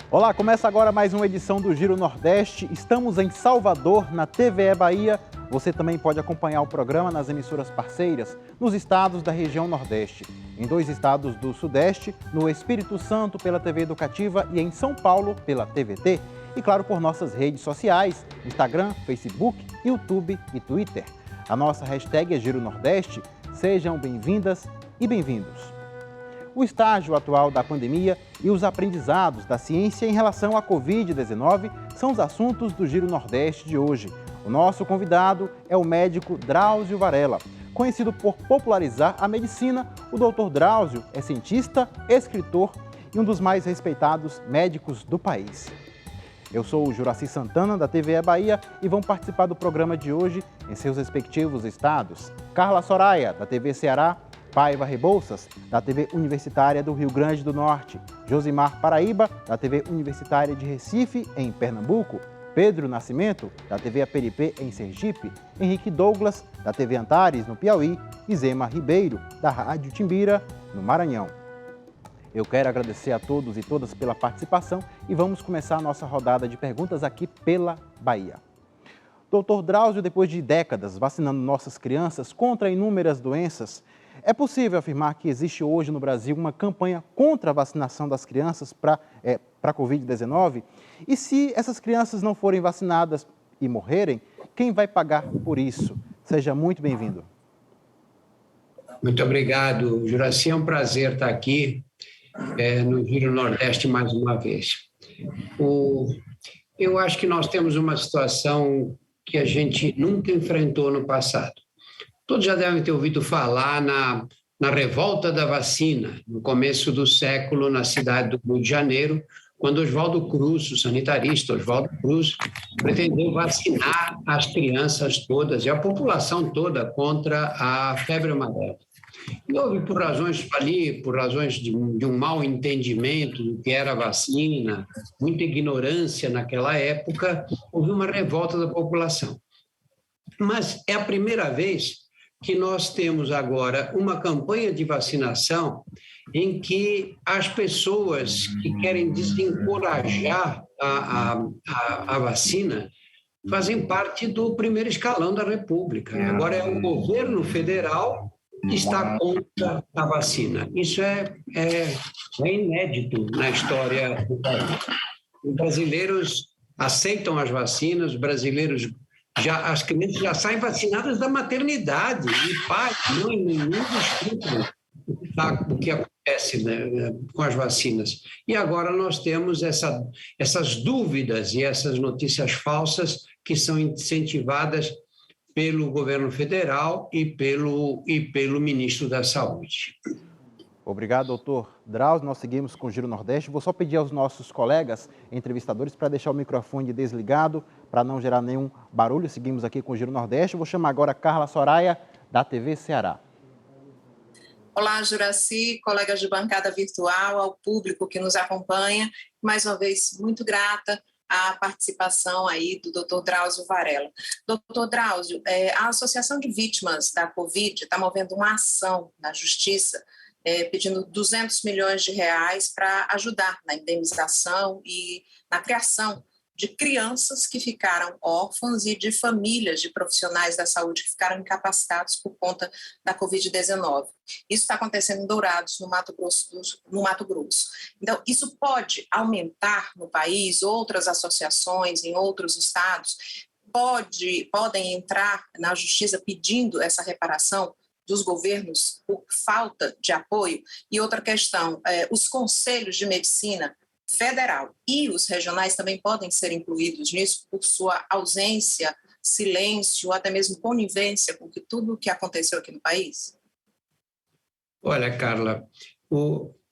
Olá, começa agora mais uma edição do Giro Nordeste. Estamos em Salvador, na TVE Bahia. Você também pode acompanhar o programa nas emissoras parceiras, nos estados da região Nordeste, em 2 estados do Sudeste, no Espírito Santo pela TV Educativa e em São Paulo pela TVT. E claro, por nossas redes sociais, Instagram, Facebook, YouTube e Twitter. A nossa hashtag é Giro Nordeste. Sejam bem-vindas e bem-vindos. O estágio atual da pandemia e os aprendizados da ciência em relação à Covid-19 são os assuntos do Giro Nordeste de hoje. O nosso convidado é o médico Drauzio Varella. Conhecido por popularizar a medicina, o Dr. Drauzio é cientista, escritor e um dos mais respeitados médicos do país. Eu sou o Juraci Santana, da TVE Bahia, e vão participar do programa de hoje em seus respectivos estados. Carla Soraya, da TV Ceará, Paiva Rebouças, da TV Universitária do Rio Grande do Norte, Josimar Paraíba, da TV Universitária de Recife, em Pernambuco, Pedro Nascimento, da TV Aperipê, em Sergipe, Henrique Douglas, da TV Antares, no Piauí, e Zema Ribeiro, da Rádio Timbira, no Maranhão. Eu quero agradecer a todos e todas pela participação e vamos começar a nossa rodada de perguntas aqui pela Bahia. Dr. Drauzio, depois de décadas vacinando nossas crianças contra inúmeras doenças, é possível afirmar que existe hoje no Brasil uma campanha contra a vacinação das crianças para a Covid-19? E se essas crianças não forem vacinadas e morrerem, quem vai pagar por isso? Seja muito bem-vindo. Muito obrigado, Juraci. É um prazer estar aqui no Giro Nordeste mais uma vez. Eu acho que nós temos uma situação que a gente nunca enfrentou no passado. Todos já devem ter ouvido falar na revolta da vacina, no começo do século, na cidade do Rio de Janeiro, quando Oswaldo Cruz, o sanitarista Oswaldo Cruz, pretendeu vacinar as crianças todas e a população toda contra a febre amarela. E houve, por razões de um mau entendimento do que era a vacina, muita ignorância naquela época, houve uma revolta da população. Mas é a primeira vez que nós temos agora uma campanha de vacinação em que as pessoas que querem desencorajar a vacina fazem parte do primeiro escalão da República. Agora é o governo federal que está contra a vacina. Isso é inédito na história do país. Os brasileiros aceitam as vacinas, os brasileiros as crianças já saem vacinadas da maternidade, e pais, mãe, nenhum discute o que acontece, né, com as vacinas. E agora nós temos essas dúvidas e essas notícias falsas que são incentivadas pelo governo federal e pelo ministro da Saúde. Obrigado, doutor Drauzio. Nós seguimos com o Giro Nordeste. Vou só pedir aos nossos colegas entrevistadores para deixar o microfone desligado, para não gerar nenhum barulho. Seguimos aqui com o Giro Nordeste. Vou chamar agora a Carla Soraya, da TV Ceará. Olá, Juraci, colegas de bancada virtual, ao público que nos acompanha. Mais uma vez, muito grata à participação aí do Dr. Drauzio Varella. Dr. Drauzio, a Associação de Vítimas da Covid está movendo uma ação na Justiça pedindo 200 milhões de reais para ajudar na indenização e na criação de crianças que ficaram órfãs e de famílias de profissionais da saúde que ficaram incapacitados por conta da Covid-19. Isso está acontecendo em Dourados, no Mato Grosso. Então, isso pode aumentar no país, outras associações em outros estados podem entrar na justiça pedindo essa reparação dos governos por falta de apoio. E outra questão, os conselhos de medicina federal e os regionais também podem ser incluídos nisso por sua ausência, silêncio, ou até mesmo conivência com tudo o que aconteceu aqui no país? Olha, Carla,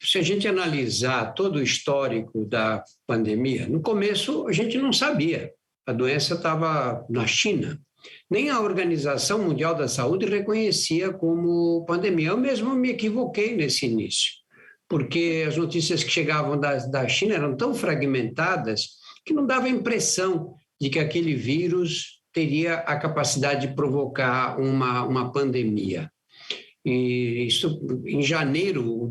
se a gente analisar todo o histórico da pandemia, no começo a gente não sabia. A doença estava na China. Nem a Organização Mundial da Saúde reconhecia como pandemia. Eu mesmo me equivoquei nesse início, porque as notícias que chegavam da China eram tão fragmentadas que não dava a impressão de que aquele vírus teria a capacidade de provocar uma pandemia. E isso, em janeiro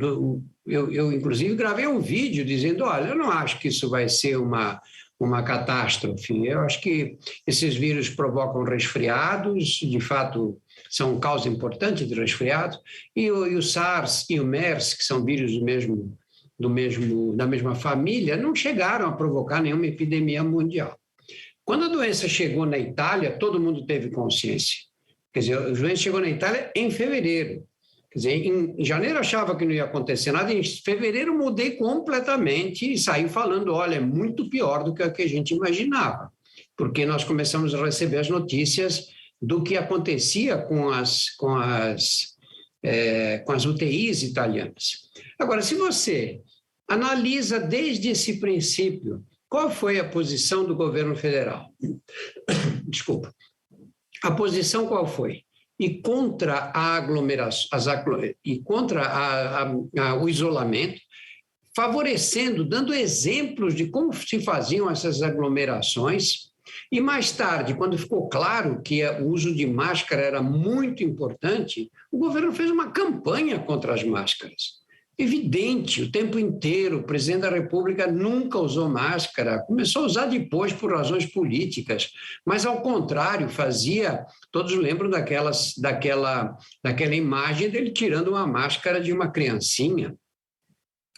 eu inclusive, gravei um vídeo dizendo, olha, eu não acho que isso vai ser uma catástrofe. Eu acho que esses vírus provocam resfriados, de fato, são causa importante de resfriado, e o SARS e o MERS, que são vírus da mesma família, não chegaram a provocar nenhuma epidemia mundial. Quando a doença chegou na Itália, todo mundo teve consciência. Quer dizer, a doença chegou na Itália em fevereiro. Quer dizer, em janeiro achava que não ia acontecer nada, em fevereiro mudei completamente e saí falando, olha, é muito pior do que o que a gente imaginava, porque nós começamos a receber as notícias do que acontecia com as UTIs italianas. Agora, se você analisa desde esse princípio, qual foi a posição do governo federal? Desculpa. A posição qual foi? E contra a aglomeração, e contra o isolamento, favorecendo, dando exemplos de como se faziam essas aglomerações. E mais tarde, quando ficou claro que o uso de máscara era muito importante, o governo fez uma campanha contra as máscaras. Evidente, o tempo inteiro, o presidente da República nunca usou máscara, começou a usar depois por razões políticas, mas ao contrário, fazia, todos lembram daquela imagem dele tirando uma máscara de uma criancinha.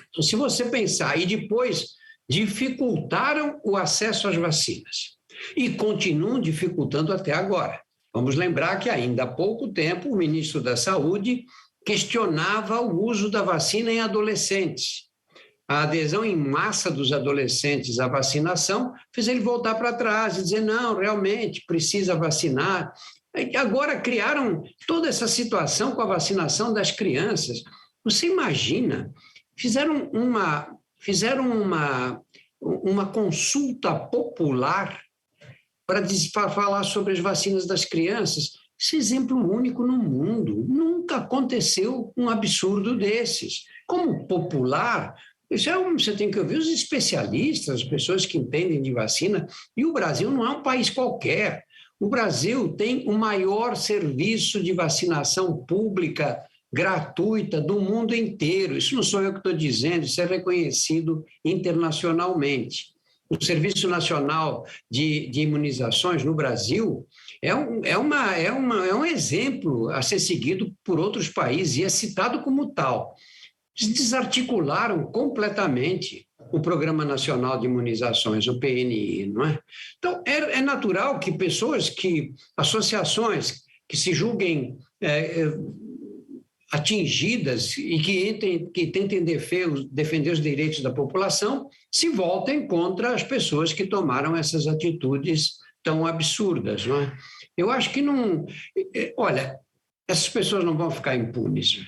Então, se você pensar, e depois dificultaram o acesso às vacinas, e continuam dificultando até agora. Vamos lembrar que ainda há pouco tempo o ministro da Saúde questionava o uso da vacina em adolescentes. A adesão em massa dos adolescentes à vacinação fez ele voltar para trás e dizer, não, realmente precisa vacinar. Agora criaram toda essa situação com a vacinação das crianças. Você imagina, fizeram uma consulta popular para falar sobre as vacinas das crianças. Esse exemplo único no mundo. Nunca aconteceu um absurdo desses. Como popular, você tem que ouvir os especialistas, as pessoas que entendem de vacina, e o Brasil não é um país qualquer. O Brasil tem o maior serviço de vacinação pública gratuita do mundo inteiro. Isso não sou eu que estou dizendo, isso é reconhecido internacionalmente. O Serviço Nacional de Imunizações no Brasil é um exemplo a ser seguido por outros países e é citado como tal. Eles desarticularam completamente o Programa Nacional de Imunizações, o PNI, não é? Então, é natural que associações que se julguem atingidas e que tentem defender os direitos da população se voltem contra as pessoas que tomaram essas atitudes tão absurdas, não é? Eu acho que não... Olha, essas pessoas não vão ficar impunes.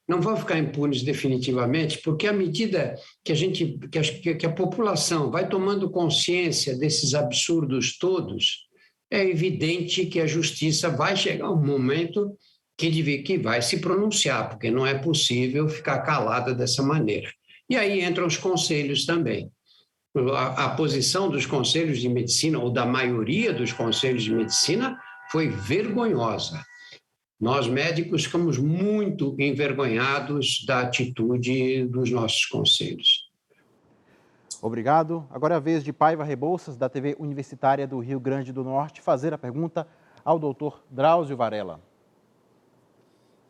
Não vão ficar impunes definitivamente, porque à medida que a população vai tomando consciência desses absurdos todos, é evidente que a justiça vai chegar um momento que vai se pronunciar, porque não é possível ficar calada dessa maneira. E aí entram os conselhos também. A posição dos conselhos de medicina, ou da maioria dos conselhos de medicina, foi vergonhosa. Nós, médicos, ficamos muito envergonhados da atitude dos nossos conselhos. Obrigado. Agora é a vez de Paiva Rebouças, da TV Universitária do Rio Grande do Norte, fazer a pergunta ao doutor Drauzio Varella.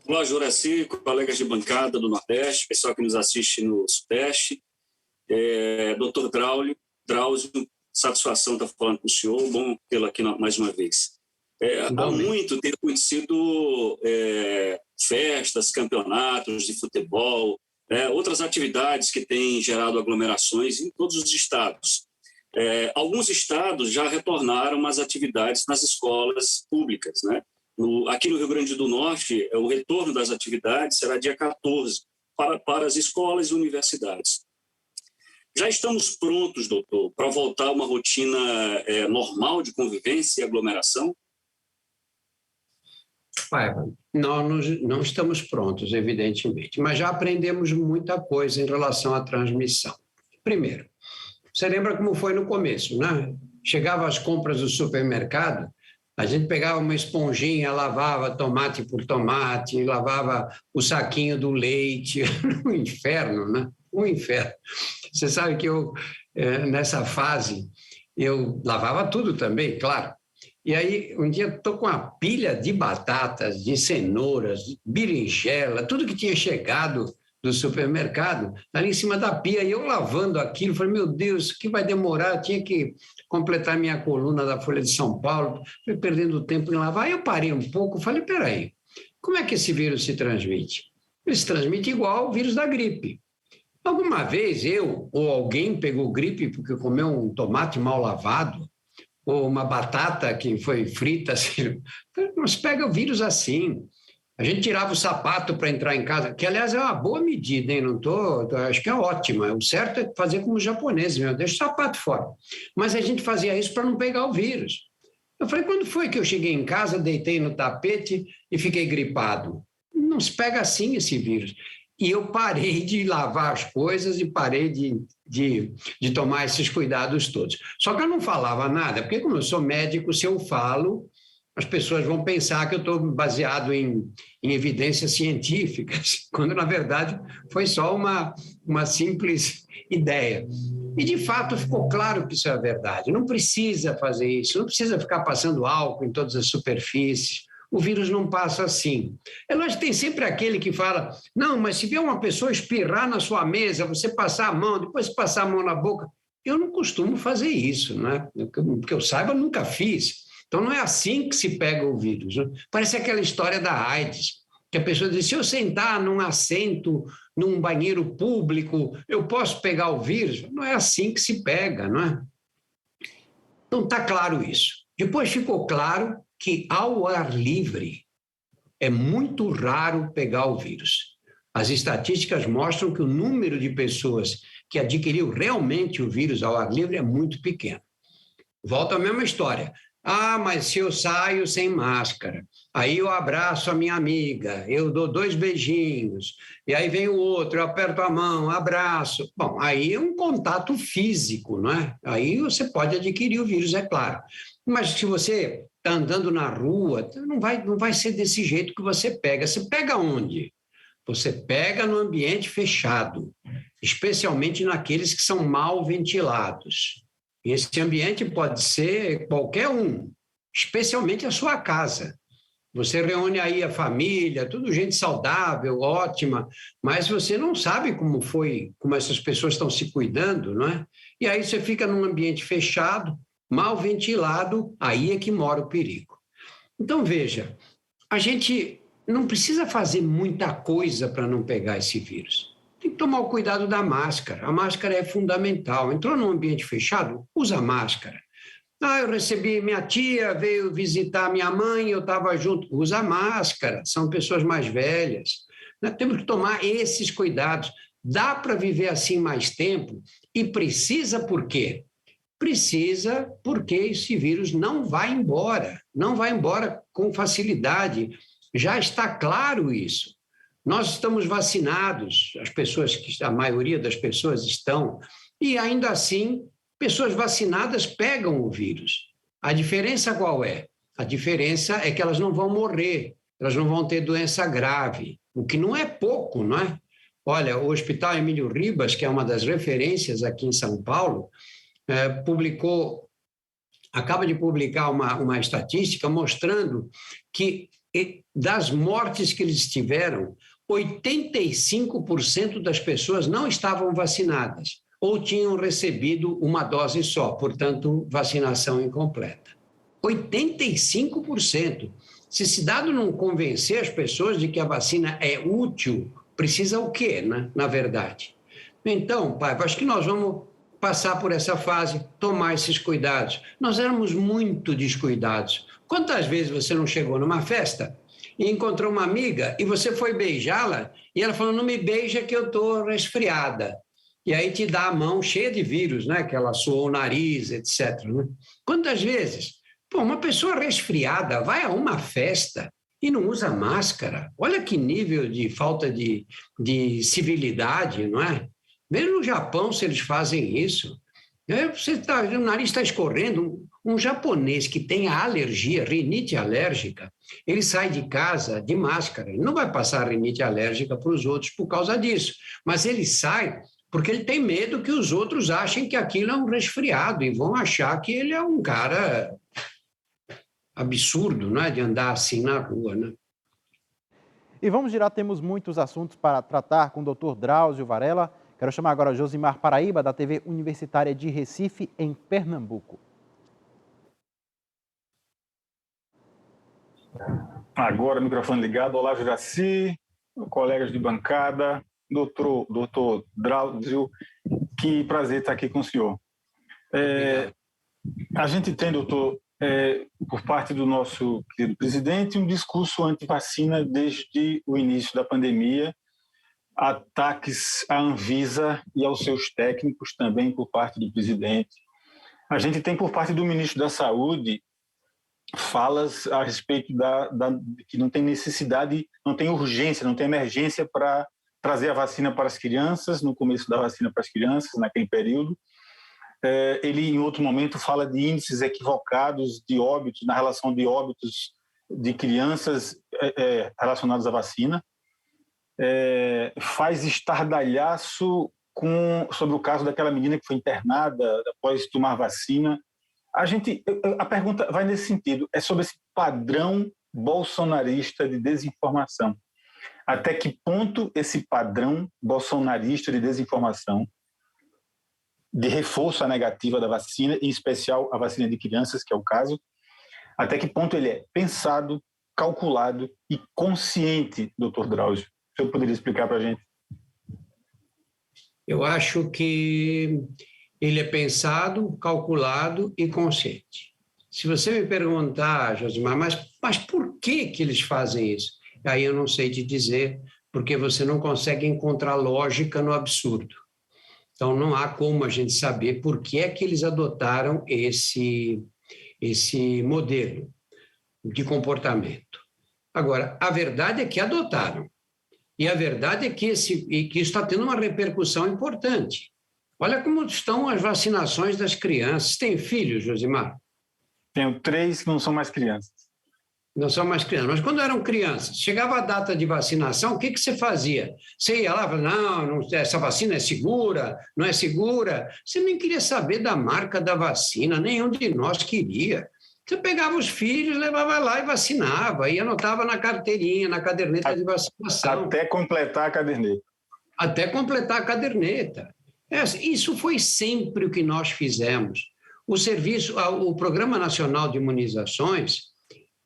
Olá, Juraci, colegas de bancada do Nordeste, pessoal que nos assiste no Sudeste. Doutor Drauzio, satisfação estar falando com o senhor, bom tê-lo aqui mais uma vez. Há muito ter conhecido festas, campeonatos de futebol, outras atividades que têm gerado aglomerações em todos os estados. Alguns estados já retornaram às atividades nas escolas públicas, né? Aqui no Rio Grande do Norte, o retorno das atividades será dia 14 para as escolas e universidades. Já estamos prontos, doutor, para voltar a uma rotina normal de convivência e aglomeração? Não estamos prontos, evidentemente, mas já aprendemos muita coisa em relação à transmissão. Primeiro, você lembra como foi no começo, né? Chegava as compras do supermercado, A gente pegava uma esponjinha, lavava tomate por tomate, lavava o saquinho do leite. Um inferno, né? Um inferno. Você sabe que eu, nessa fase, eu lavava tudo também, claro. E aí, um dia, estou com uma pilha de batatas, de cenouras, de berinjela, tudo que tinha chegado do supermercado, ali em cima da pia, e eu lavando aquilo, falei, meu Deus, isso aqui vai demorar, tinha que completar minha coluna da Folha de São Paulo, fui perdendo tempo em lavar. Aí eu parei um pouco, falei, peraí, como é que esse vírus se transmite? Ele se transmite igual o vírus da gripe. Alguma vez eu ou alguém pegou gripe porque comeu um tomate mal lavado, ou uma batata que foi frita, assim, nós pega o vírus assim. A gente tirava o sapato para entrar em casa, que, aliás, é uma boa medida, hein? Acho que é ótima. O certo é fazer como os japoneses mesmo, deixa o sapato fora. Mas a gente fazia isso para não pegar o vírus. Eu falei, quando foi que eu cheguei em casa, deitei no tapete e fiquei gripado? Não se pega assim esse vírus. E eu parei de lavar as coisas e parei de tomar esses cuidados todos. Só que eu não falava nada, porque como eu sou médico, se eu falo, as pessoas vão pensar que eu estou baseado em evidências científicas, quando, na verdade, foi só uma simples ideia. E, de fato, ficou claro que isso é verdade. Não precisa fazer isso, não precisa ficar passando álcool em todas as superfícies. O vírus não passa assim. É lógico que tem sempre aquele que fala, não, mas se vier uma pessoa espirrar na sua mesa, você passar a mão, depois passar a mão na boca. Eu não costumo fazer isso, né? Que eu saiba, eu nunca fiz. Então, não é assim que se pega o vírus. Né? Parece aquela história da AIDS, que a pessoa diz, se eu sentar num assento, num banheiro público, eu posso pegar o vírus? Não é assim que se pega, não é? Então, está claro isso. Depois ficou claro que ao ar livre é muito raro pegar o vírus. As estatísticas mostram que o número de pessoas que adquiriu realmente o vírus ao ar livre é muito pequeno. Volta à mesma história. Ah, mas se eu saio sem máscara, aí eu abraço a minha amiga, eu dou 2 beijinhos, e aí vem o outro, eu aperto a mão, abraço. Bom, aí é um contato físico, não é? Aí você pode adquirir o vírus, é claro. Mas se você está andando na rua, não vai ser desse jeito que você pega. Você pega onde? Você pega no ambiente fechado, especialmente naqueles que são mal ventilados. E esse ambiente pode ser qualquer um, especialmente a sua casa. Você reúne aí a família, tudo gente saudável, ótima, mas você não sabe como essas pessoas estão se cuidando, não é? E aí você fica num ambiente fechado, mal ventilado, aí é que mora o perigo. Então, veja, a gente não precisa fazer muita coisa para não pegar esse vírus. Tem que tomar o cuidado da máscara. A máscara é fundamental. Entrou num ambiente fechado, usa máscara. Ah, eu recebi, minha tia veio visitar minha mãe, eu estava junto. Usa máscara, são pessoas mais velhas. Nós temos que tomar esses cuidados. Dá para viver assim mais tempo e precisa por quê? Precisa porque esse vírus não vai embora com facilidade. Já está claro isso. Nós estamos vacinados, a maioria das pessoas estão, e ainda assim, pessoas vacinadas pegam o vírus. A diferença qual é? A diferença é que elas não vão morrer, elas não vão ter doença grave, o que não é pouco, não é? Olha, o Hospital Emílio Ribas, que é uma das referências aqui em São Paulo, acaba de publicar uma estatística mostrando que das mortes que eles tiveram, 85% das pessoas não estavam vacinadas ou tinham recebido uma dose só, portanto, vacinação incompleta. 85%. Se esse dado não convencer as pessoas de que a vacina é útil, precisa o quê, né, na verdade? Então, pai, acho que nós vamos passar por essa fase, tomar esses cuidados. Nós éramos muito descuidados. Quantas vezes você não chegou numa festa e encontrou uma amiga e você foi beijá-la e ela falou, não me beija que eu estou resfriada. E aí te dá a mão cheia de vírus, né? Que ela suou o nariz, etc. Né? Quantas vezes? Pô, uma pessoa resfriada vai a uma festa e não usa máscara. Olha que nível de falta de civilidade, não é? Mesmo no Japão, se eles fazem isso, O nariz está escorrendo. Um japonês que tenha alergia, rinite alérgica, ele sai de casa de máscara. Ele não vai passar rinite alérgica para os outros por causa disso. Mas ele sai porque ele tem medo que os outros achem que aquilo é um resfriado e vão achar que ele é um cara absurdo, não é? De andar assim na rua, né? E vamos girar, temos muitos assuntos para tratar com o Dr. Drauzio Varella. Quero chamar agora Josimar Paraíba, da TV Universitária de Recife, em Pernambuco. Agora, microfone ligado. Olá, Juraci, colegas de bancada, doutor Drauzio, que prazer estar aqui com o senhor. A gente tem, doutor, por parte do nosso querido presidente, um discurso anti-vacina desde o início da pandemia, ataques à Anvisa e aos seus técnicos também por parte do presidente. A gente tem por parte do ministro da Saúde falas a respeito que não tem necessidade, não tem urgência, não tem emergência para trazer a vacina para as crianças, no começo da vacina para as crianças, naquele período. Ele, em outro momento, fala de índices equivocados de óbitos, na relação de óbitos de crianças relacionados à vacina. Faz estardalhaço sobre o caso daquela menina que foi internada após tomar vacina. A pergunta vai nesse sentido, é sobre esse padrão bolsonarista de desinformação. Até que ponto esse padrão bolsonarista de desinformação, de reforço à negativa da vacina, em especial a vacina de crianças, que é o caso, até que ponto ele é pensado, calculado e consciente, doutor Drauzio? O senhor poderia explicar para a gente? Eu acho que ele é pensado, calculado e consciente. Se você me perguntar, Josimar, mas por que eles fazem isso? Aí eu não sei te dizer, porque você não consegue encontrar lógica no absurdo. Então, não há como a gente saber por que é que eles adotaram esse modelo de comportamento. Agora, a verdade é que adotaram. E a verdade é que isso está tendo uma repercussão importante. Olha como estão as vacinações das crianças. Tem filhos, Josimar? Tenho 3 que não são mais crianças. Não são mais crianças. Mas quando eram crianças, chegava a data de vacinação, o que você fazia? Você ia lá e falava, não, essa vacina é segura, não é segura. Você nem queria saber da marca da vacina, nenhum de nós queria. Você pegava os filhos, levava lá e vacinava, e anotava na carteirinha, na caderneta de vacinação. Até completar a caderneta. Até completar a caderneta. Isso foi sempre o que nós fizemos. O Programa Nacional de Imunizações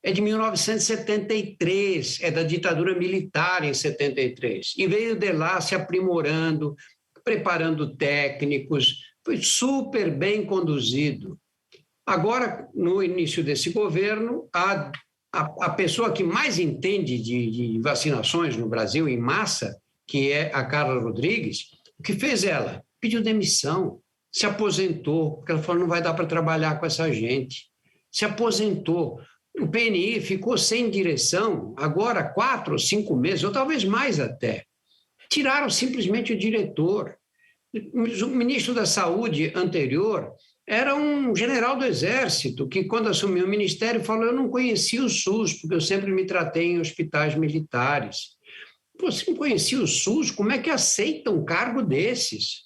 é de 1973, é da ditadura militar em 73, e veio de lá se aprimorando, preparando técnicos, foi super bem conduzido. Agora, no início desse governo, a pessoa que mais entende de vacinações no Brasil, em massa, que é a Carla Rodrigues, o que fez ela? Pediu demissão, se aposentou, porque ela falou, não vai dar para trabalhar com essa gente. Se aposentou. O PNI ficou sem direção, agora 4 ou 5 meses, ou talvez mais até. Tiraram simplesmente o diretor. O ministro da Saúde anterior era um general do Exército, que quando assumiu o ministério falou, eu não conhecia o SUS, porque eu sempre me tratei em hospitais militares. Você não conhecia o SUS? Como é que aceita um cargo desses?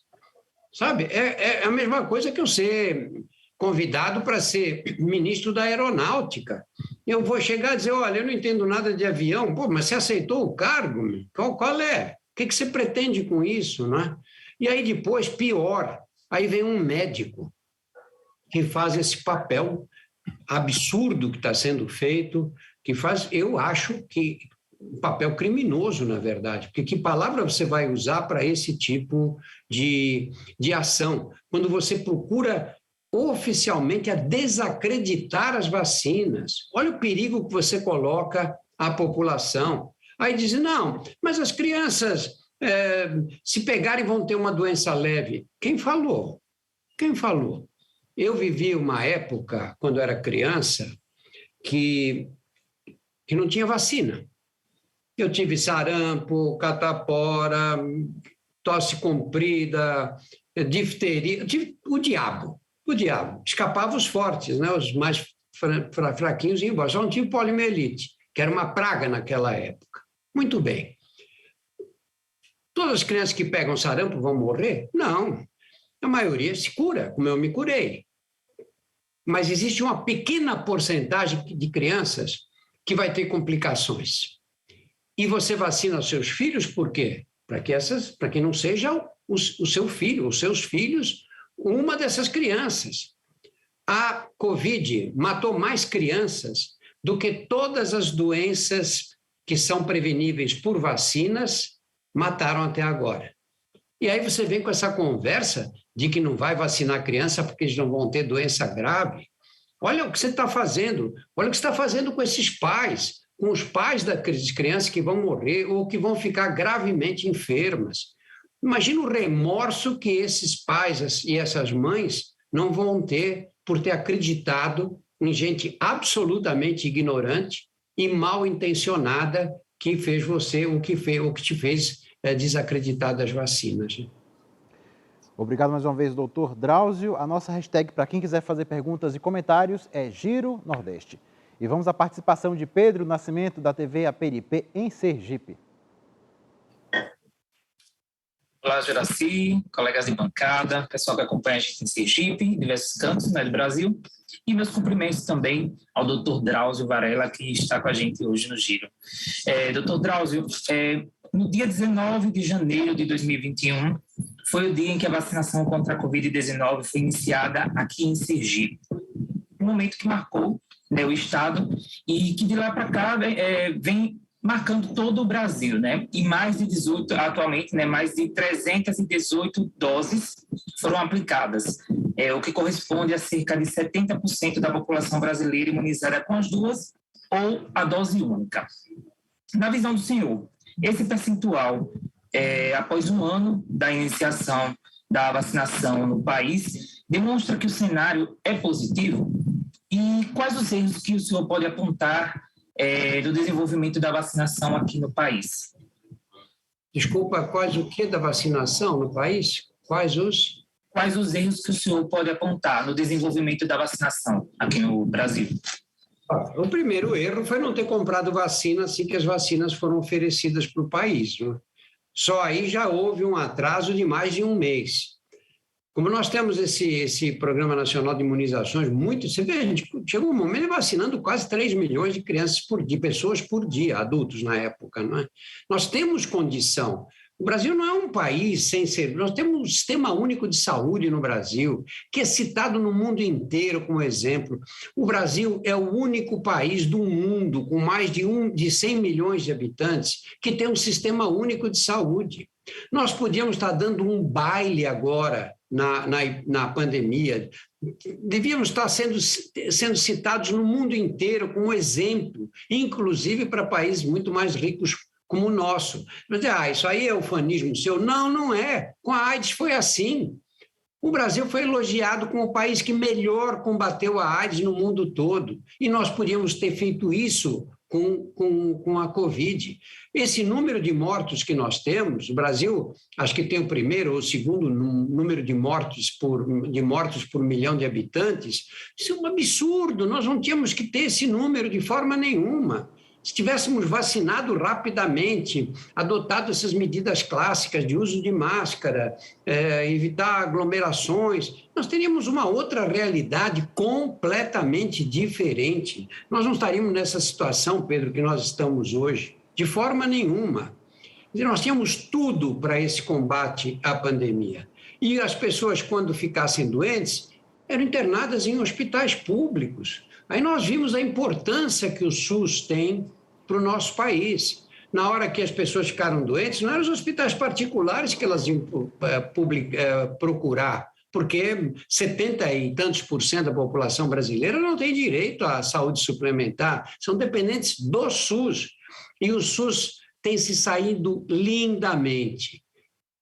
Sabe, é a mesma coisa que eu ser convidado para ser ministro da Aeronáutica. Eu vou chegar e dizer, olha, eu não entendo nada de avião. Pô, mas você aceitou o cargo? Qual é? O que você pretende com isso, né? E aí depois, pior, aí vem um médico que faz esse papel absurdo que está sendo feito, que faz, eu acho que um papel criminoso, na verdade, porque que palavra você vai usar para esse tipo de ação? Quando você procura oficialmente a desacreditar as vacinas. Olha o perigo que você coloca à população. Aí dizem, não, mas as crianças, se pegarem, vão ter uma doença leve. Quem falou? Quem falou? Eu vivi uma época, quando era criança, que não tinha vacina. Eu tive sarampo, catapora, tosse comprida, difteria, o diabo. Escapavam os fortes, né? Os mais fraquinhos iam embora. Só não tinha poliomielite, que era uma praga naquela época. Muito bem. Todas as crianças que pegam sarampo vão morrer? Não. A maioria se cura, como eu me curei. Mas existe uma pequena porcentagem de crianças que vai ter complicações. E você vacina os seus filhos por quê? Para que não seja o seu filho, os seus filhos, uma dessas crianças. A Covid matou mais crianças do que todas as doenças que são preveníveis por vacinas mataram até agora. E aí você vem com essa conversa de que não vai vacinar criança porque eles não vão ter doença grave. Olha o que você está fazendo. Olha o que você está fazendo com esses pais, com os pais das crianças que vão morrer ou que vão ficar gravemente enfermas. Imagina o remorso que esses pais e essas mães não vão ter por ter acreditado em gente absolutamente ignorante e mal intencionada que fez você o que te fez desacreditar das vacinas. Obrigado mais uma vez, doutor Drauzio. A nossa hashtag para quem quiser fazer perguntas e comentários é Giro Nordeste. E vamos à participação de Pedro Nascimento, da TV Aperipê, em Sergipe. Olá, Juraci, colegas de bancada, pessoal que acompanha a gente em Sergipe, diversos cantos, né, do Brasil. E meus cumprimentos também ao doutor Drauzio Varela, que está com a gente hoje no Giro. Doutor Drauzio, no dia 19 de janeiro de 2021, foi o dia em que a vacinação contra a Covid-19 foi iniciada aqui em Sergipe. Um momento que marcou, né, o Estado e que de lá para cá vem marcando todo o Brasil, né? E atualmente, né, mais de 318 doses foram aplicadas, o que corresponde a cerca de 70% da população brasileira imunizada com as duas ou a dose única. Na visão do senhor, esse percentual, após um ano da iniciação da vacinação no país, demonstra que o cenário é positivo? E quais os erros que o senhor pode apontar do desenvolvimento da vacinação aqui no país? Desculpa, quais o que da vacinação no país? Quais os erros que o senhor pode apontar no desenvolvimento da vacinação aqui no Brasil? O primeiro erro foi não ter comprado vacina assim que as vacinas foram oferecidas para o país, né? Só aí já houve um atraso de mais de um mês. Como nós temos esse Programa Nacional de Imunizações, você vê, a gente chegou um momento vacinando quase 3 milhões de crianças pessoas por dia, adultos na época, não é? Nós temos condição. O Brasil não é um país sem ser... Nós temos um sistema único de saúde no Brasil, que é citado no mundo inteiro como exemplo. O Brasil é o único país do mundo, com mais de 100 milhões de habitantes, que tem um sistema único de saúde. Nós podíamos estar dando um baile agora na pandemia, devíamos estar sendo citados no mundo inteiro como exemplo, inclusive para países muito mais ricos como o nosso. Mas, isso aí é ufanismo seu? Não, não é. Com a AIDS foi assim. O Brasil foi elogiado como o país que melhor combateu a AIDS no mundo todo, e nós podíamos ter feito isso com a Covid. Esse número de mortos que nós temos, o Brasil acho que tem o primeiro ou o segundo número de mortos por milhão de habitantes. Isso é um absurdo, nós não tínhamos que ter esse número de forma nenhuma. Se tivéssemos vacinado rapidamente, adotado essas medidas clássicas de uso de máscara, evitar aglomerações, nós teríamos uma outra realidade completamente diferente. Nós não estaríamos nessa situação, Pedro, que nós estamos hoje, de forma nenhuma. Nós tínhamos tudo para esse combate à pandemia. E as pessoas, quando ficassem doentes, eram internadas em hospitais públicos. Aí nós vimos a importância que o SUS tem para o nosso país. Na hora que as pessoas ficaram doentes, não eram os hospitais particulares que elas iam procurar, porque 70 e tantos % da população brasileira não tem direito à saúde suplementar, são dependentes do SUS. E o SUS tem se saído lindamente.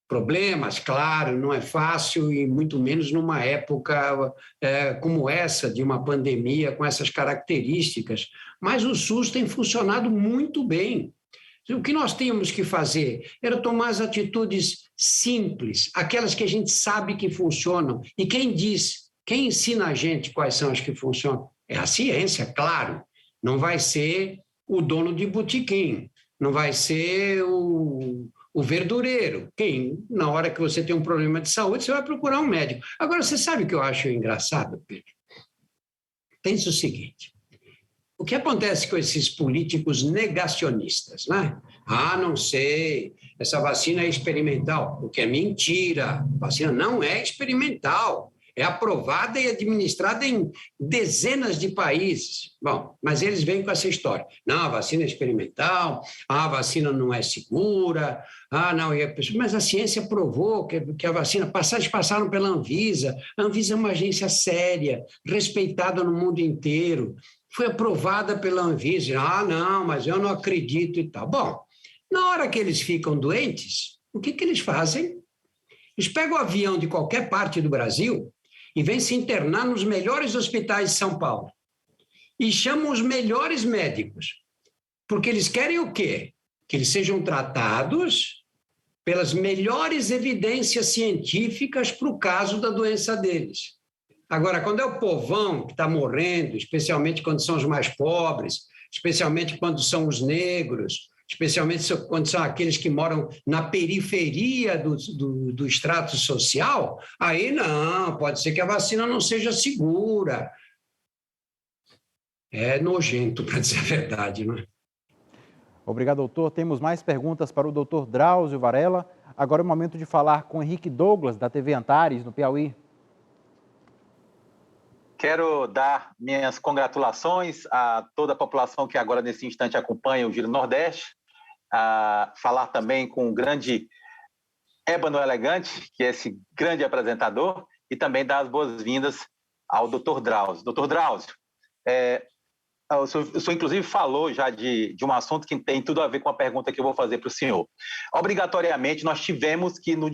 Problemas, claro, não é fácil, e muito menos numa época como essa, de uma pandemia com essas características. Mas o SUS tem funcionado muito bem. O que nós tínhamos que fazer era tomar as atitudes simples, aquelas que a gente sabe que funcionam. E quem ensina a gente quais são as que funcionam? É a ciência, claro. Não vai ser o dono de botequim, não vai ser o verdureiro. Na hora que você tem um problema de saúde, você vai procurar um médico. Agora, você sabe o que eu acho engraçado, Pedro? Pensa o seguinte: o que acontece com esses políticos negacionistas, né? Ah, não sei, essa vacina é experimental, o que é mentira. A vacina não é experimental, é aprovada e administrada em dezenas de países. Bom, mas eles vêm com essa história. Não, a vacina é experimental, a vacina não é segura, não, mas a ciência provou que a vacina, passaram pela Anvisa. A Anvisa é uma agência séria, respeitada no mundo inteiro. Foi aprovada pela Anvisa. Não, mas eu não acredito e tal. Bom, na hora que eles ficam doentes, o que eles fazem? Eles pegam o avião de qualquer parte do Brasil e vêm se internar nos melhores hospitais de São Paulo. E chamam os melhores médicos. Porque eles querem o quê? Que eles sejam tratados pelas melhores evidências científicas para o caso da doença deles. Agora, quando é o povão que está morrendo, especialmente quando são os mais pobres, especialmente quando são os negros, especialmente quando são aqueles que moram na periferia do extrato social, aí não, pode ser que a vacina não seja segura. É nojento, para dizer a verdade, não é? Obrigado, doutor. Temos mais perguntas para o doutor Drauzio Varella. Agora é o momento de falar com Henrique Douglas, da TV Antares, no Piauí. Quero dar minhas congratulações a toda a população que agora, nesse instante, acompanha o Giro Nordeste. Falar também com o grande Ébano Elegante, que é esse grande apresentador, e também dar as boas-vindas ao Dr. Drauzio. Dr. Drauzio, o senhor inclusive falou já de um assunto que tem tudo a ver com a pergunta que eu vou fazer para o senhor. Obrigatoriamente, nós tivemos que nos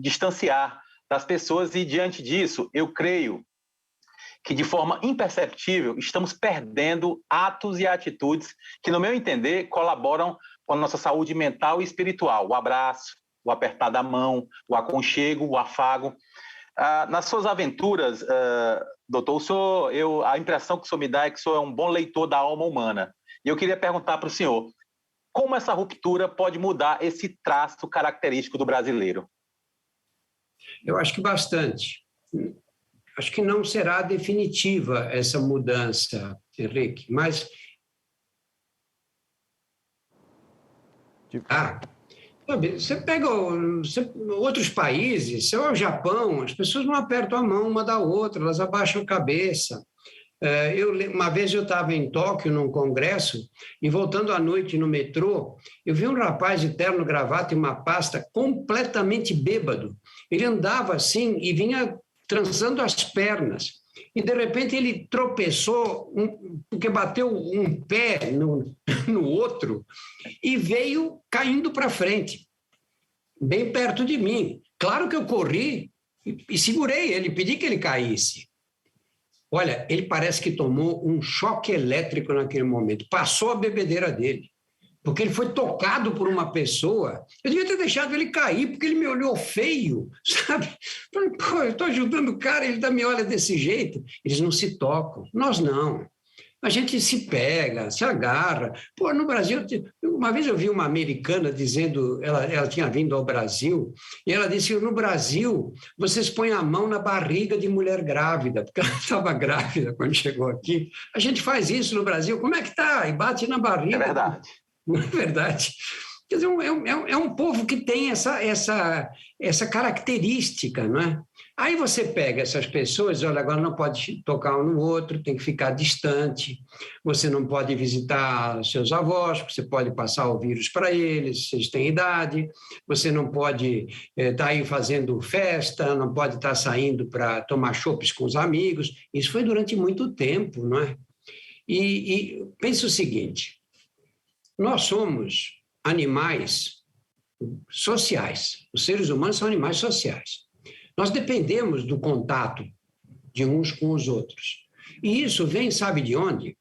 distanciar das pessoas e, diante disso, eu creio que, de forma imperceptível, estamos perdendo atos e atitudes que, no meu entender, colaboram com a nossa saúde mental e espiritual. O abraço, o apertar da mão, o aconchego, o afago. Nas suas aventuras, doutor, a impressão que o senhor me dá é que o senhor é um bom leitor da alma humana. E eu queria perguntar para o senhor, como essa ruptura pode mudar esse traço característico do brasileiro? Eu acho que bastante. Acho que não será definitiva essa mudança, Henrique, mas... sabe, você pega outros países, se é o Japão, as pessoas não apertam a mão uma da outra, elas abaixam a cabeça. Uma vez eu estava em Tóquio, num congresso, e voltando à noite no metrô, eu vi um rapaz de terno, gravata e uma pasta completamente bêbado. Ele andava assim e vinha transando as pernas. E, de repente, ele tropeçou, porque bateu um pé no outro, e veio caindo para frente, bem perto de mim. Claro que eu corri e segurei ele, pedi que ele caísse. Olha, ele parece que tomou um choque elétrico naquele momento, passou a bebedeira dele, porque ele foi tocado por uma pessoa. Eu devia ter deixado ele cair, porque ele me olhou feio, sabe? Falei, pô, eu estou ajudando o cara, ele me olha desse jeito. Eles não se tocam, nós não. A gente se pega, se agarra. Pô, no Brasil, uma vez eu vi uma americana dizendo, ela tinha vindo ao Brasil, e ela disse, no Brasil, vocês põem a mão na barriga de mulher grávida, porque ela estava grávida quando chegou aqui. A gente faz isso no Brasil, como é que tá? E bate na barriga. É verdade. Não é verdade? Quer dizer, é um povo que tem essa característica, não é? Aí você pega essas pessoas, olha, agora não pode tocar um no outro, tem que ficar distante, você não pode visitar seus avós, você pode passar o vírus para eles, se eles têm idade, você não pode estar aí fazendo festa, não pode estar saindo para tomar chopes com os amigos. Isso foi durante muito tempo, não é? E pensa o seguinte, nós somos animais sociais, os seres humanos são animais sociais. Nós dependemos do contato de uns com os outros. E isso vem, sabe de onde?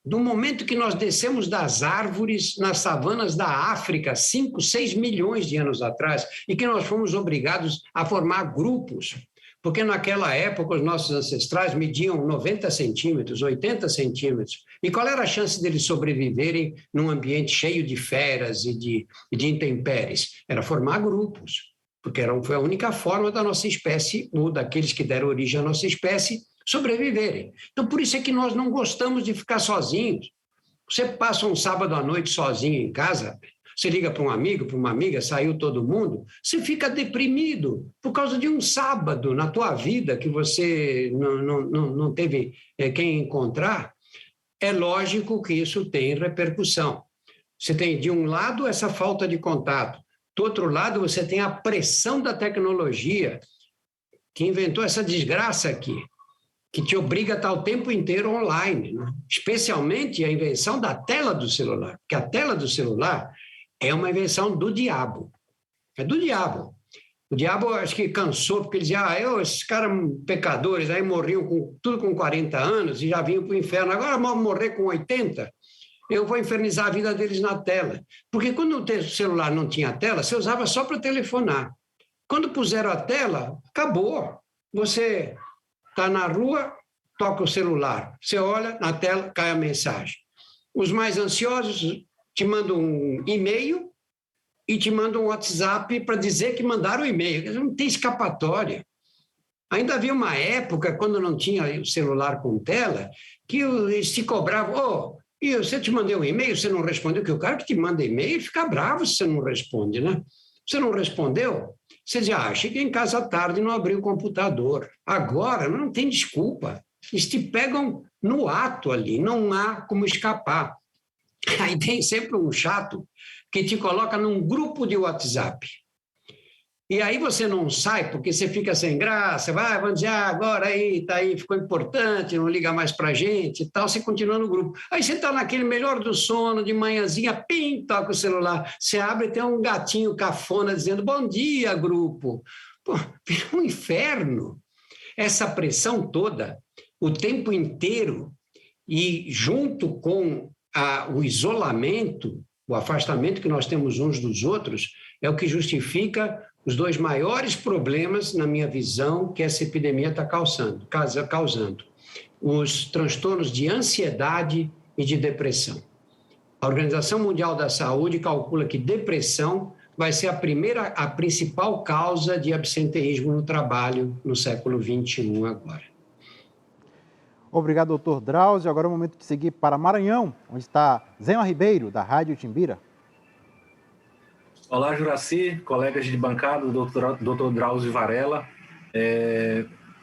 do momento que nós descemos das árvores nas savanas da África, 5, 6 milhões de anos atrás, e que nós fomos obrigados a formar grupos, porque naquela época os nossos ancestrais mediam 90 centímetros, 80 centímetros. E qual era a chance deles sobreviverem num ambiente cheio de feras e de intempéries? Era formar grupos, porque foi a única forma da nossa espécie, ou daqueles que deram origem à nossa espécie, sobreviverem. Então, por isso é que nós não gostamos de ficar sozinhos. Você passa um sábado à noite sozinho em casa, você liga para um amigo, para uma amiga, saiu todo mundo, você fica deprimido por causa de um sábado na tua vida que você não teve quem encontrar. É lógico que isso tem repercussão. Você tem, de um lado, essa falta de contato. Do outro lado, você tem a pressão da tecnologia que inventou essa desgraça aqui, que te obriga a estar o tempo inteiro online, né? Especialmente a invenção da tela do celular, porque a tela do celular é uma invenção do diabo. É do diabo. O diabo, acho que cansou, porque ele dizia, esses caras pecadores aí morriam tudo com 40 anos e já vinham para o inferno, agora vão morrer com 80, eu vou infernizar a vida deles na tela. Porque quando o celular não tinha tela, você usava só para telefonar. Quando puseram a tela, acabou. Você está na rua, toca o celular. Você olha, na tela cai a mensagem. Os mais ansiosos te mandam um e-mail e te mandam um WhatsApp para dizer que mandaram o e-mail. Não tem escapatória. Ainda havia uma época, quando não tinha o celular com tela, que eles se cobravam. E você te mandei um e-mail, você não respondeu, que o cara que te manda e-mail fica bravo se você não responde, né? Você não respondeu? Você diz, cheguei em casa à tarde e não abri o computador. Agora, não tem desculpa. Eles te pegam no ato ali, não há como escapar. Aí tem sempre um chato que te coloca num grupo de WhatsApp. E aí você não sai porque você fica sem graça, vamos dizer, agora aí, tá aí, ficou importante, não liga mais pra gente e tal, você continua no grupo. Aí você tá naquele melhor do sono, de manhãzinha, pim, toca o celular, você abre e tem um gatinho cafona dizendo, bom dia, grupo. Pô, vira um inferno. Essa pressão toda, o tempo inteiro, e junto com o isolamento, o afastamento que nós temos uns dos outros, é o que justifica os dois maiores problemas, na minha visão, que essa epidemia está causando. Os transtornos de ansiedade e de depressão. A Organização Mundial da Saúde calcula que depressão vai ser a principal causa de absenteísmo no trabalho no século XXI agora. Obrigado, doutor Drauzio. Agora é o momento de seguir para Maranhão, onde está Zema Ribeiro, da Rádio Timbira. Olá, Juraci, colegas de bancada, doutor Drauzio Varela.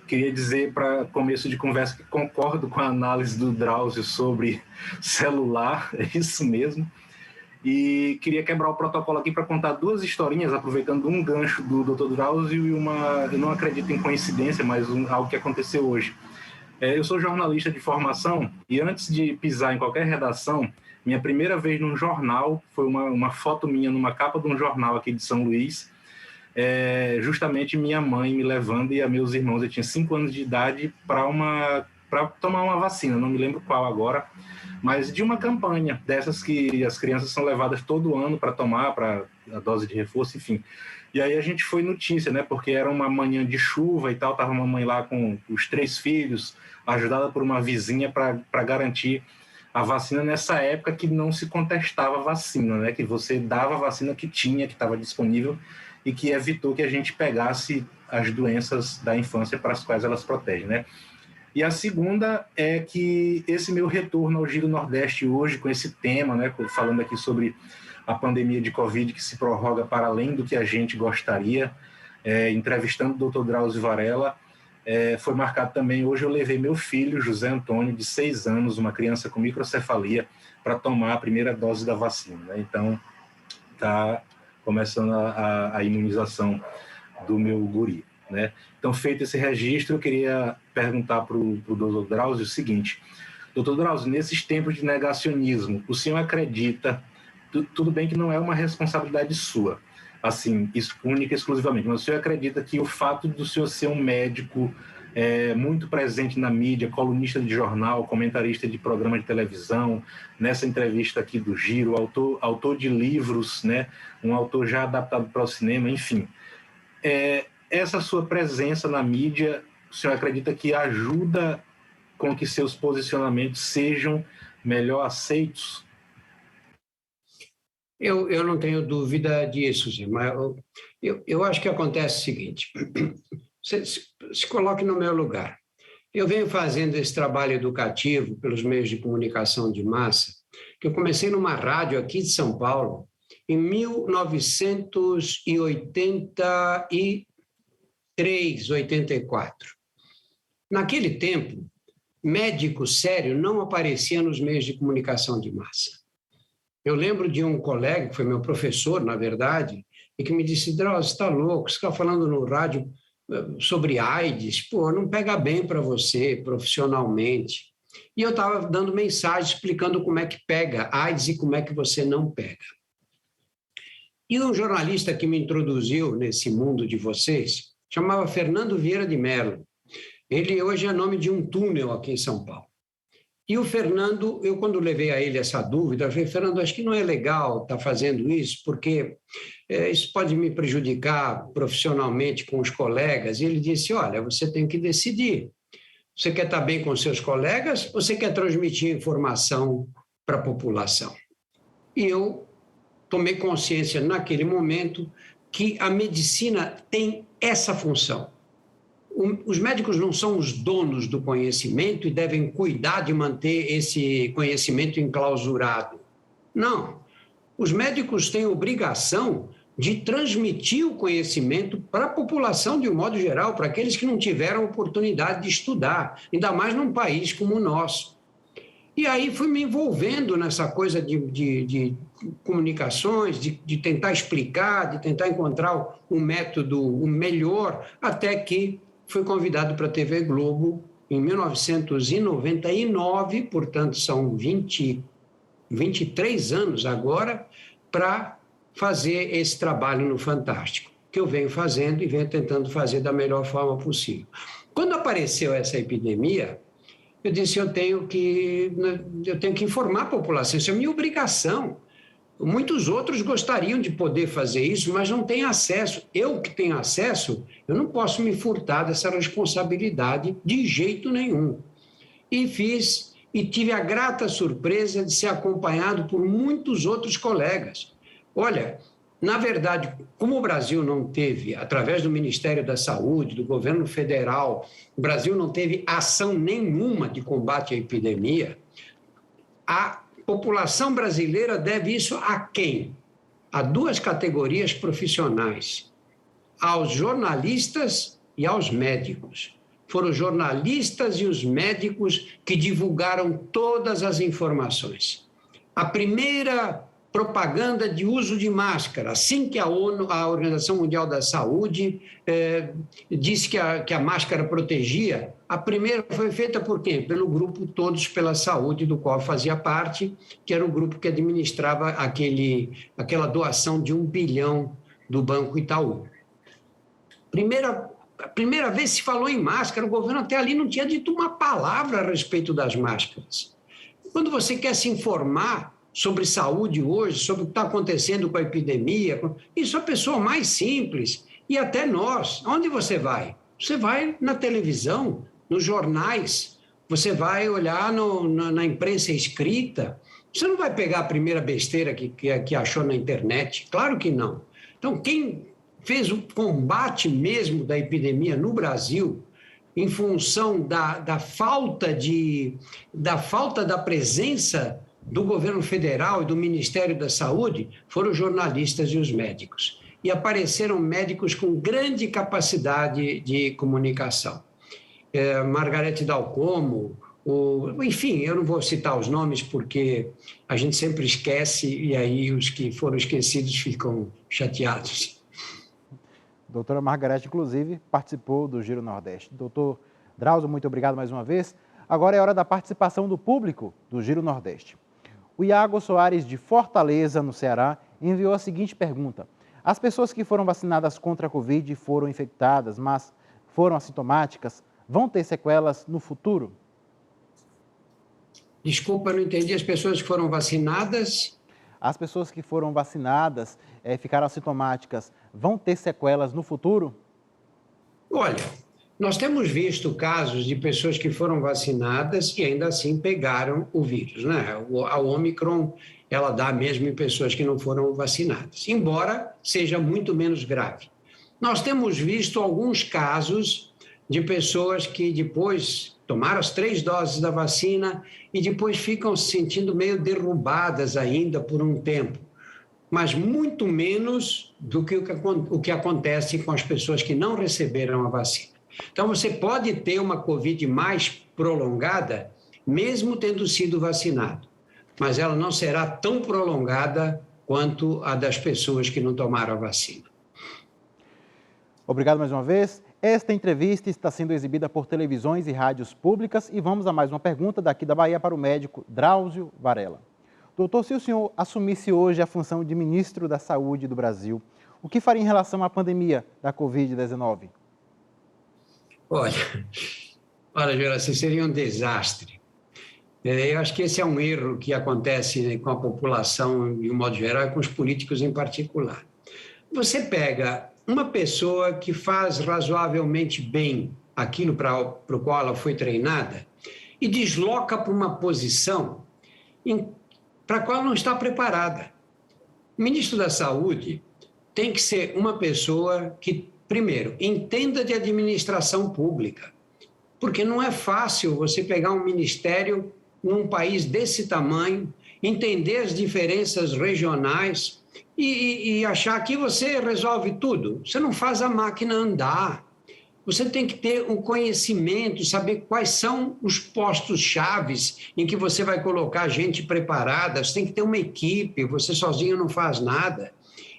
Queria dizer, para começo de conversa, que concordo com a análise do Drauzio sobre celular, é isso mesmo. E queria quebrar o protocolo aqui para contar duas historinhas, aproveitando um gancho do doutor Drauzio e eu não acredito em coincidência, mas algo que aconteceu hoje. Eu sou jornalista de formação e antes de pisar em qualquer redação, minha primeira vez num jornal foi uma foto minha numa capa de um jornal aqui de São Luís, justamente minha mãe me levando e a meus irmãos, eu tinha 5 anos de idade, para tomar uma vacina, não me lembro qual agora, mas de uma campanha dessas que as crianças são levadas todo ano para tomar, para a dose de reforço, enfim. E aí a gente foi notícia, né? Porque era uma manhã de chuva e tal, estava uma mãe lá com os 3 filhos, ajudada por uma vizinha para garantir a vacina nessa época que não se contestava a vacina, né? Que você dava a vacina que tinha, que estava disponível e que evitou que a gente pegasse as doenças da infância para as quais elas protegem, né? E a segunda é que esse meu retorno ao Giro Nordeste hoje, com esse tema, né? Falando aqui sobre a pandemia de Covid que se prorroga para além do que a gente gostaria, entrevistando o doutor Drauzio Varela, foi marcado também, hoje eu levei meu filho, José Antônio, de 6 anos, uma criança com microcefalia, para tomar a primeira dose da vacina, né? Então, está começando a imunização do meu guri, né? Então, feito esse registro, eu queria perguntar para o doutor Drauzio o seguinte, doutor Drauzio, nesses tempos de negacionismo, o senhor acredita, tudo bem que não é uma responsabilidade sua, assim, única e exclusivamente, mas o senhor acredita que o fato do senhor ser um médico muito presente na mídia, colunista de jornal, comentarista de programa de televisão, nessa entrevista aqui do Giro, autor de livros, né? Um autor já adaptado para o cinema, enfim. Essa sua presença na mídia, o senhor acredita que ajuda com que seus posicionamentos sejam melhor aceitos? Eu não tenho dúvida disso, Zé, mas eu acho que acontece o seguinte, se coloque no meu lugar. Eu venho fazendo esse trabalho educativo pelos meios de comunicação de massa, que eu comecei numa rádio aqui de São Paulo em 1983, 84. Naquele tempo, médico sério não aparecia nos meios de comunicação de massa. Eu lembro de um colega, que foi meu professor, na verdade, e que me disse: Drauzio, você está louco, você está falando no rádio sobre AIDS, pô, não pega bem para você profissionalmente. E eu estava dando mensagem explicando como é que pega AIDS e como é que você não pega. E um jornalista que me introduziu nesse mundo de vocês chamava Fernando Vieira de Mello. Ele hoje é nome de um túnel aqui em São Paulo. E o Fernando, eu quando levei a ele essa dúvida, eu falei: Fernando, acho que não é legal estar fazendo isso, porque isso pode me prejudicar profissionalmente com os colegas. E ele disse: olha, você tem que decidir. Você quer estar bem com seus colegas ou você quer transmitir informação para a população? E eu tomei consciência naquele momento que a medicina tem essa função. Os médicos não são os donos do conhecimento e devem cuidar de manter esse conhecimento enclausurado. Não. Os médicos têm obrigação de transmitir o conhecimento para a população de um modo geral, para aqueles que não tiveram oportunidade de estudar, ainda mais num país como o nosso. E aí fui me envolvendo nessa coisa de comunicações, de tentar explicar, de tentar encontrar um método melhor, até que fui convidado para a TV Globo em 1999, portanto são 23 anos agora, para fazer esse trabalho no Fantástico, que eu venho fazendo e venho tentando fazer da melhor forma possível. Quando apareceu essa epidemia, eu disse: eu tenho que informar a população, isso é minha obrigação. Muitos outros gostariam de poder fazer isso, mas não têm acesso. Eu que tenho acesso, eu não posso me furtar dessa responsabilidade de jeito nenhum. E fiz, e tive a grata surpresa de ser acompanhado por muitos outros colegas. Olha, na verdade, como o Brasil não teve, através do Ministério da Saúde, do governo federal, o Brasil não teve ação nenhuma de combate à epidemia, a população brasileira deve isso a quem? A duas categorias profissionais: aos jornalistas e aos médicos. Foram os jornalistas e os médicos que divulgaram todas as informações. A primeira propaganda de uso de máscara, assim que a ONU, a Organização Mundial da Saúde, disse que a máscara protegia, a primeira foi feita por quem? Pelo grupo Todos pela Saúde, do qual fazia parte, que era o grupo que administrava aquela doação de 1 bilhão do Banco Itaú. A primeira vez se falou em máscara, o governo até ali não tinha dito uma palavra a respeito das máscaras. Quando você quer se informar sobre saúde hoje, sobre o que está acontecendo com a epidemia, isso é a pessoa mais simples. E até nós, onde você vai? Você vai na televisão, nos jornais, você vai olhar na imprensa escrita. Você não vai pegar a primeira besteira que achou na internet, claro que não. Então, quem fez o combate mesmo da epidemia no Brasil, em função da falta da presença do governo federal e do Ministério da Saúde, foram os jornalistas e os médicos. E apareceram médicos com grande capacidade de comunicação. Margarete Dal Como, enfim, eu não vou citar os nomes porque a gente sempre esquece e aí os que foram esquecidos ficam chateados. Doutora Margarete, inclusive, participou do Giro Nordeste. Doutor Drauzio, muito obrigado mais uma vez. Agora é hora da participação do público do Giro Nordeste. O Iago Soares, de Fortaleza, no Ceará, enviou a seguinte pergunta: as pessoas que foram vacinadas contra a Covid e foram infectadas, mas foram assintomáticas, vão ter sequelas no futuro? Desculpa, eu não entendi. As pessoas que foram vacinadas... As pessoas que foram vacinadas, ficaram assintomáticas, vão ter sequelas no futuro? Olha, nós temos visto casos de pessoas que foram vacinadas e ainda assim pegaram o vírus, né? A Omicron, ela dá mesmo em pessoas que não foram vacinadas, embora seja muito menos grave. Nós temos visto alguns casos de pessoas que depois tomaram as 3 doses da vacina e depois ficam se sentindo meio derrubadas ainda por um tempo, mas muito menos do que o que acontece com as pessoas que não receberam a vacina. Então, você pode ter uma Covid mais prolongada, mesmo tendo sido vacinado, mas ela não será tão prolongada quanto a das pessoas que não tomaram a vacina. Obrigado mais uma vez. Esta entrevista está sendo exibida por televisões e rádios públicas e vamos a mais uma pergunta daqui da Bahia para o médico Drauzio Varella. Doutor, se o senhor assumisse hoje a função de ministro da Saúde do Brasil, o que faria em relação à pandemia da Covid-19? Olha, Juraci, seria um desastre. Eu acho que esse é um erro que acontece com a população de um modo geral e com os políticos em particular. Você pega uma pessoa que faz razoavelmente bem aquilo para o qual ela foi treinada e desloca para uma posição para a qual não está preparada. O ministro da Saúde tem que ser uma pessoa que, primeiro, entenda de administração pública, porque não é fácil você pegar um ministério num país desse tamanho, entender as diferenças regionais e achar que você resolve tudo. Você não faz a máquina andar. Você tem que ter um conhecimento, saber quais são os postos chaves em que você vai colocar gente preparada. Você tem que ter uma equipe, você sozinho não faz nada.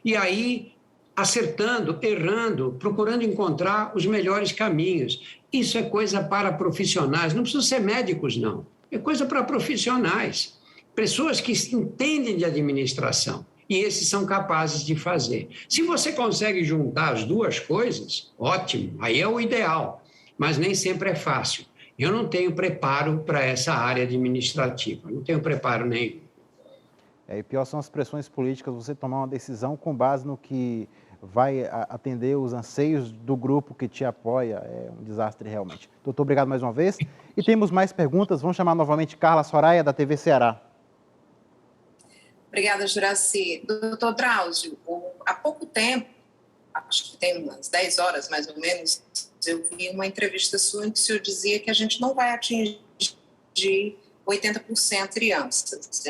E aí, acertando, errando, procurando encontrar os melhores caminhos. Isso é coisa para profissionais, não precisam ser médicos, não. É coisa para profissionais, pessoas que entendem de administração. E esses são capazes de fazer. Se você consegue juntar as duas coisas, ótimo, aí é o ideal, mas nem sempre é fácil. Eu não tenho preparo para essa área administrativa, não tenho preparo nenhum. E pior são as pressões políticas, você tomar uma decisão com base no que vai atender os anseios do grupo que te apoia, é um desastre realmente. Doutor, obrigado mais uma vez. E temos mais perguntas, vamos chamar novamente Carla Soraya, da TV Ceará. Obrigada, Juraci. Doutor Drauzio, há pouco tempo, acho que tem umas 10 horas mais ou menos, eu vi uma entrevista sua em que o senhor dizia que a gente não vai atingir 80% crianças.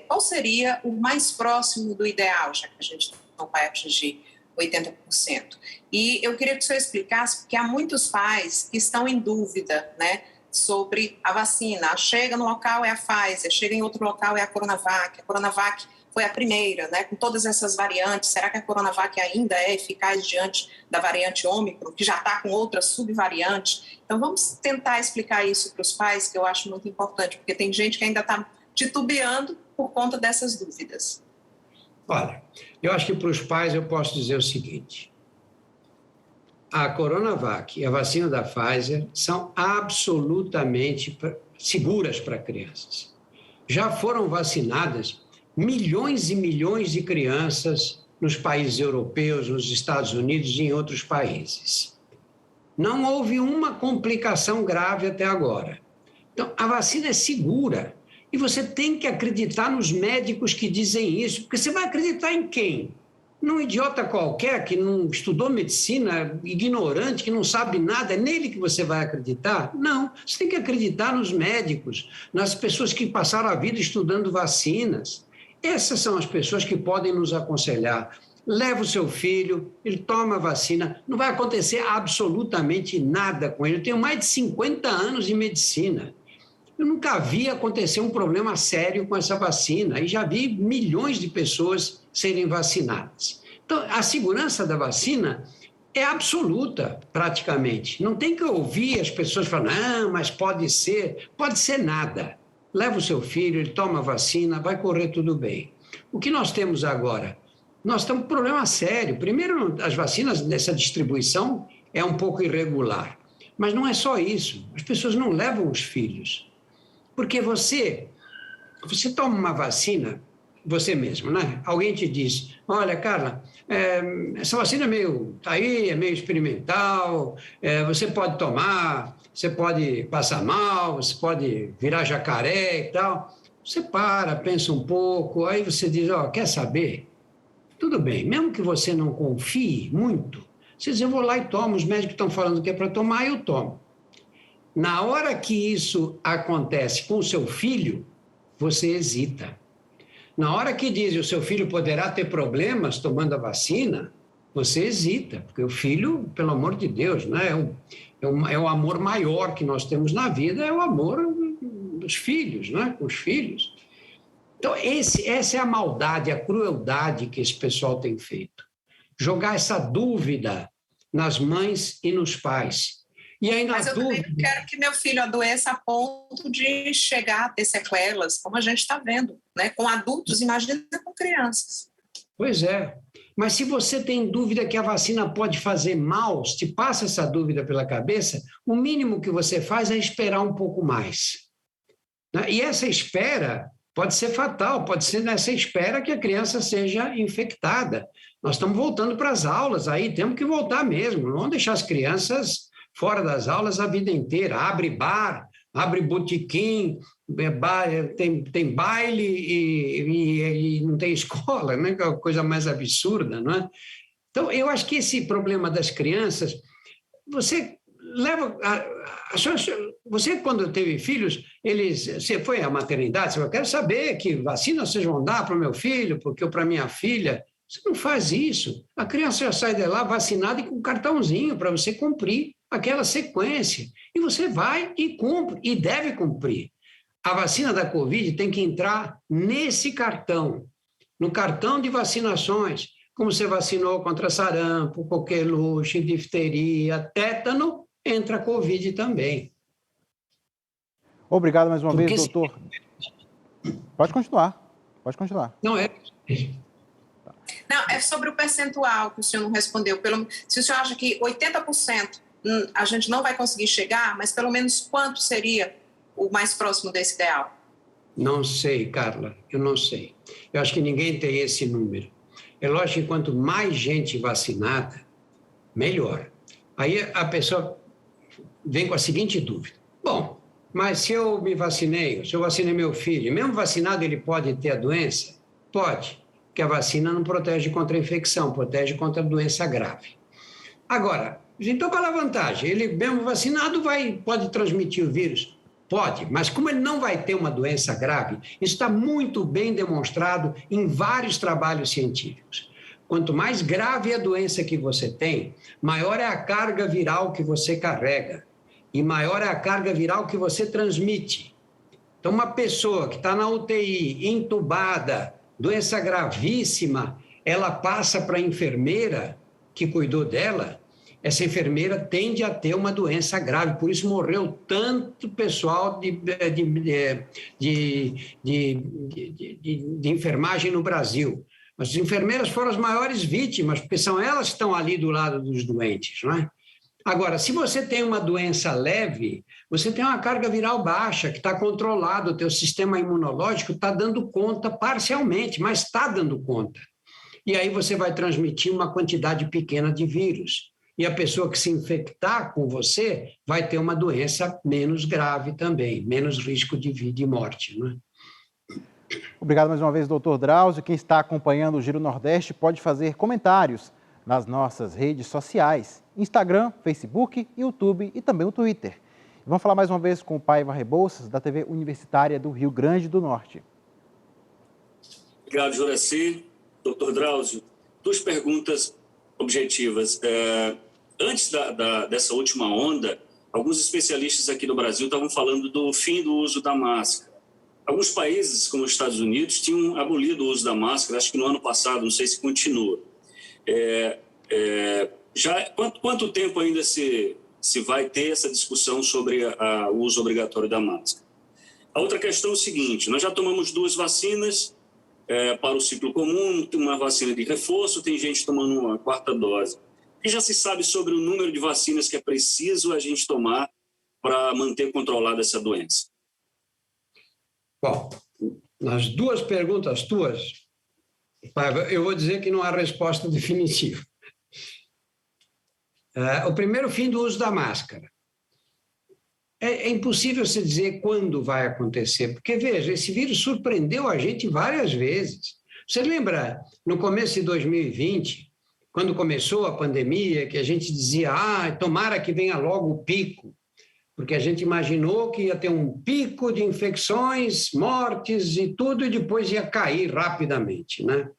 Qual seria o mais próximo do ideal, já que a gente não vai atingir 80%? E eu queria que o senhor explicasse, porque há muitos pais que estão em dúvida, né, sobre a vacina. Chega no local é a Pfizer, chega em outro local é a Coronavac. A Coronavac foi a primeira, né, com todas essas variantes. Será que a Coronavac ainda é eficaz diante da variante Ômicron, que já está com outras subvariantes? Então, vamos tentar explicar isso para os pais, que eu acho muito importante, porque tem gente que ainda está titubeando por conta dessas dúvidas. Olha, eu acho que para os pais eu posso dizer o seguinte: a Coronavac e a vacina da Pfizer são absolutamente seguras para crianças. Já foram vacinadas milhões e milhões de crianças nos países europeus, nos Estados Unidos e em outros países. Não houve uma complicação grave até agora. Então, a vacina é segura. E você tem que acreditar nos médicos que dizem isso, porque você vai acreditar em quem? Num idiota qualquer que não estudou medicina, ignorante, que não sabe nada, é nele que você vai acreditar? Não, você tem que acreditar nos médicos, nas pessoas que passaram a vida estudando vacinas. Essas são as pessoas que podem nos aconselhar. Leva o seu filho, ele toma a vacina, não vai acontecer absolutamente nada com ele. Eu tenho mais de 50 anos de medicina. Eu nunca vi acontecer um problema sério com essa vacina e já vi milhões de pessoas serem vacinadas. Então, a segurança da vacina é absoluta, praticamente. Não tem que ouvir as pessoas falando, não, mas pode ser nada. Leva o seu filho, ele toma a vacina, vai correr tudo bem. O que nós temos agora? Nós temos um problema sério. Primeiro, as vacinas nessa distribuição é um pouco irregular. Mas não é só isso. As pessoas não levam os filhos. Porque você toma uma vacina, você mesmo, né? Alguém te diz, olha, Carla, essa vacina tá aí, é meio experimental, você pode tomar, você pode passar mal, você pode virar jacaré e tal. Você pensa um pouco, aí você diz, quer saber? Tudo bem, mesmo que você não confie muito, você diz, eu vou lá e tomo, os médicos estão falando que é para tomar, eu tomo. Na hora que isso acontece com o seu filho, você hesita. Na hora que diz que o seu filho poderá ter problemas tomando a vacina, você hesita, porque o filho, pelo amor de Deus, né, é o amor maior que nós temos na vida, é o amor dos filhos, né, com os filhos. Então, essa é a maldade, a crueldade que esse pessoal tem feito. Jogar essa dúvida nas mães e nos pais. E aí, mas eu também não quero que meu filho adoeça a ponto de chegar a ter sequelas, como a gente está vendo, né? Com adultos, imagina com crianças. Pois é. Mas se você tem dúvida que a vacina pode fazer mal, se te passa essa dúvida pela cabeça, o mínimo que você faz é esperar um pouco mais. E essa espera pode ser fatal, pode ser nessa espera que a criança seja infectada. Nós estamos voltando para as aulas aí, temos que voltar mesmo, não vamos deixar as crianças fora das aulas a vida inteira. Abre bar, abre botequim, tem baile e não tem escola, né? Que é a coisa mais absurda, não é? Então, eu acho que esse problema das crianças, você leva... Você, quando teve filhos, você foi à maternidade, você quer saber que vacina vocês vão dar para o meu filho, porque ou para a minha filha. Você não faz isso. A criança já sai de lá vacinada e com um cartãozinho para você cumprir aquela sequência. E você vai e cumpre, e deve cumprir. A vacina da Covid tem que entrar nesse cartão, no cartão de vacinações, como você vacinou contra sarampo, coqueluche, difteria, tétano, entra a Covid também. Obrigado mais uma vez, doutor. Pode continuar. Não é... Não, é sobre o percentual que o senhor não respondeu. Se o senhor acha que 80% a gente não vai conseguir chegar, mas pelo menos quanto seria o mais próximo desse ideal? Não sei, Carla, eu não sei. Eu acho que ninguém tem esse número. É lógico que quanto mais gente vacinada, melhor. Aí a pessoa vem com a seguinte dúvida. Bom, mas se eu vacinei meu filho, mesmo vacinado ele pode ter a doença? Pode. Que a vacina não protege contra a infecção, protege contra a doença grave. Agora, então qual é a vantagem? Ele mesmo vacinado pode transmitir o vírus? Pode, mas como ele não vai ter uma doença grave, isso está muito bem demonstrado em vários trabalhos científicos. Quanto mais grave a doença que você tem, maior é a carga viral que você carrega e maior é a carga viral que você transmite. Então, uma pessoa que está na UTI, entubada, doença gravíssima, ela passa para a enfermeira que cuidou dela, essa enfermeira tende a ter uma doença grave, por isso morreu tanto pessoal de enfermagem no Brasil. As enfermeiras foram as maiores vítimas, porque são elas que estão ali do lado dos doentes, não é? Agora, se você tem uma doença leve, você tem uma carga viral baixa, que está controlado, o teu sistema imunológico está dando conta parcialmente, mas está dando conta. E aí você vai transmitir uma quantidade pequena de vírus. E a pessoa que se infectar com você vai ter uma doença menos grave também, menos risco de vida e morte, não é? Obrigado mais uma vez, doutor Drauzio. Quem está acompanhando o Giro Nordeste pode fazer comentários nas nossas redes sociais, Instagram, Facebook, YouTube e também o Twitter. Vamos falar mais uma vez com o Paiva Rebouças, da TV Universitária do Rio Grande do Norte. Obrigado, Juraci. Doutor Drauzio, duas perguntas objetivas. Antes dessa última onda, alguns especialistas aqui no Brasil estavam falando do fim do uso da máscara. Alguns países, como os Estados Unidos, tinham abolido o uso da máscara, acho que no ano passado, não sei se continua. Quanto tempo ainda se vai ter essa discussão sobre o uso obrigatório da máscara? A outra questão é o seguinte, nós já tomamos 2 vacinas para o ciclo comum, uma vacina de reforço, tem gente tomando uma 4ª dose. que já se sabe sobre o número de vacinas que é preciso a gente tomar para manter controlada essa doença? Bom, nas duas perguntas tuas, eu vou dizer que não há resposta definitiva. O primeiro, fim do uso da máscara. É impossível se dizer quando vai acontecer, porque, veja, esse vírus surpreendeu a gente várias vezes. Você lembra, no começo de 2020, quando começou a pandemia, que a gente dizia, tomara que venha logo o pico, porque a gente imaginou que ia ter um pico de infecções, mortes e tudo, e depois ia cair rapidamente, né?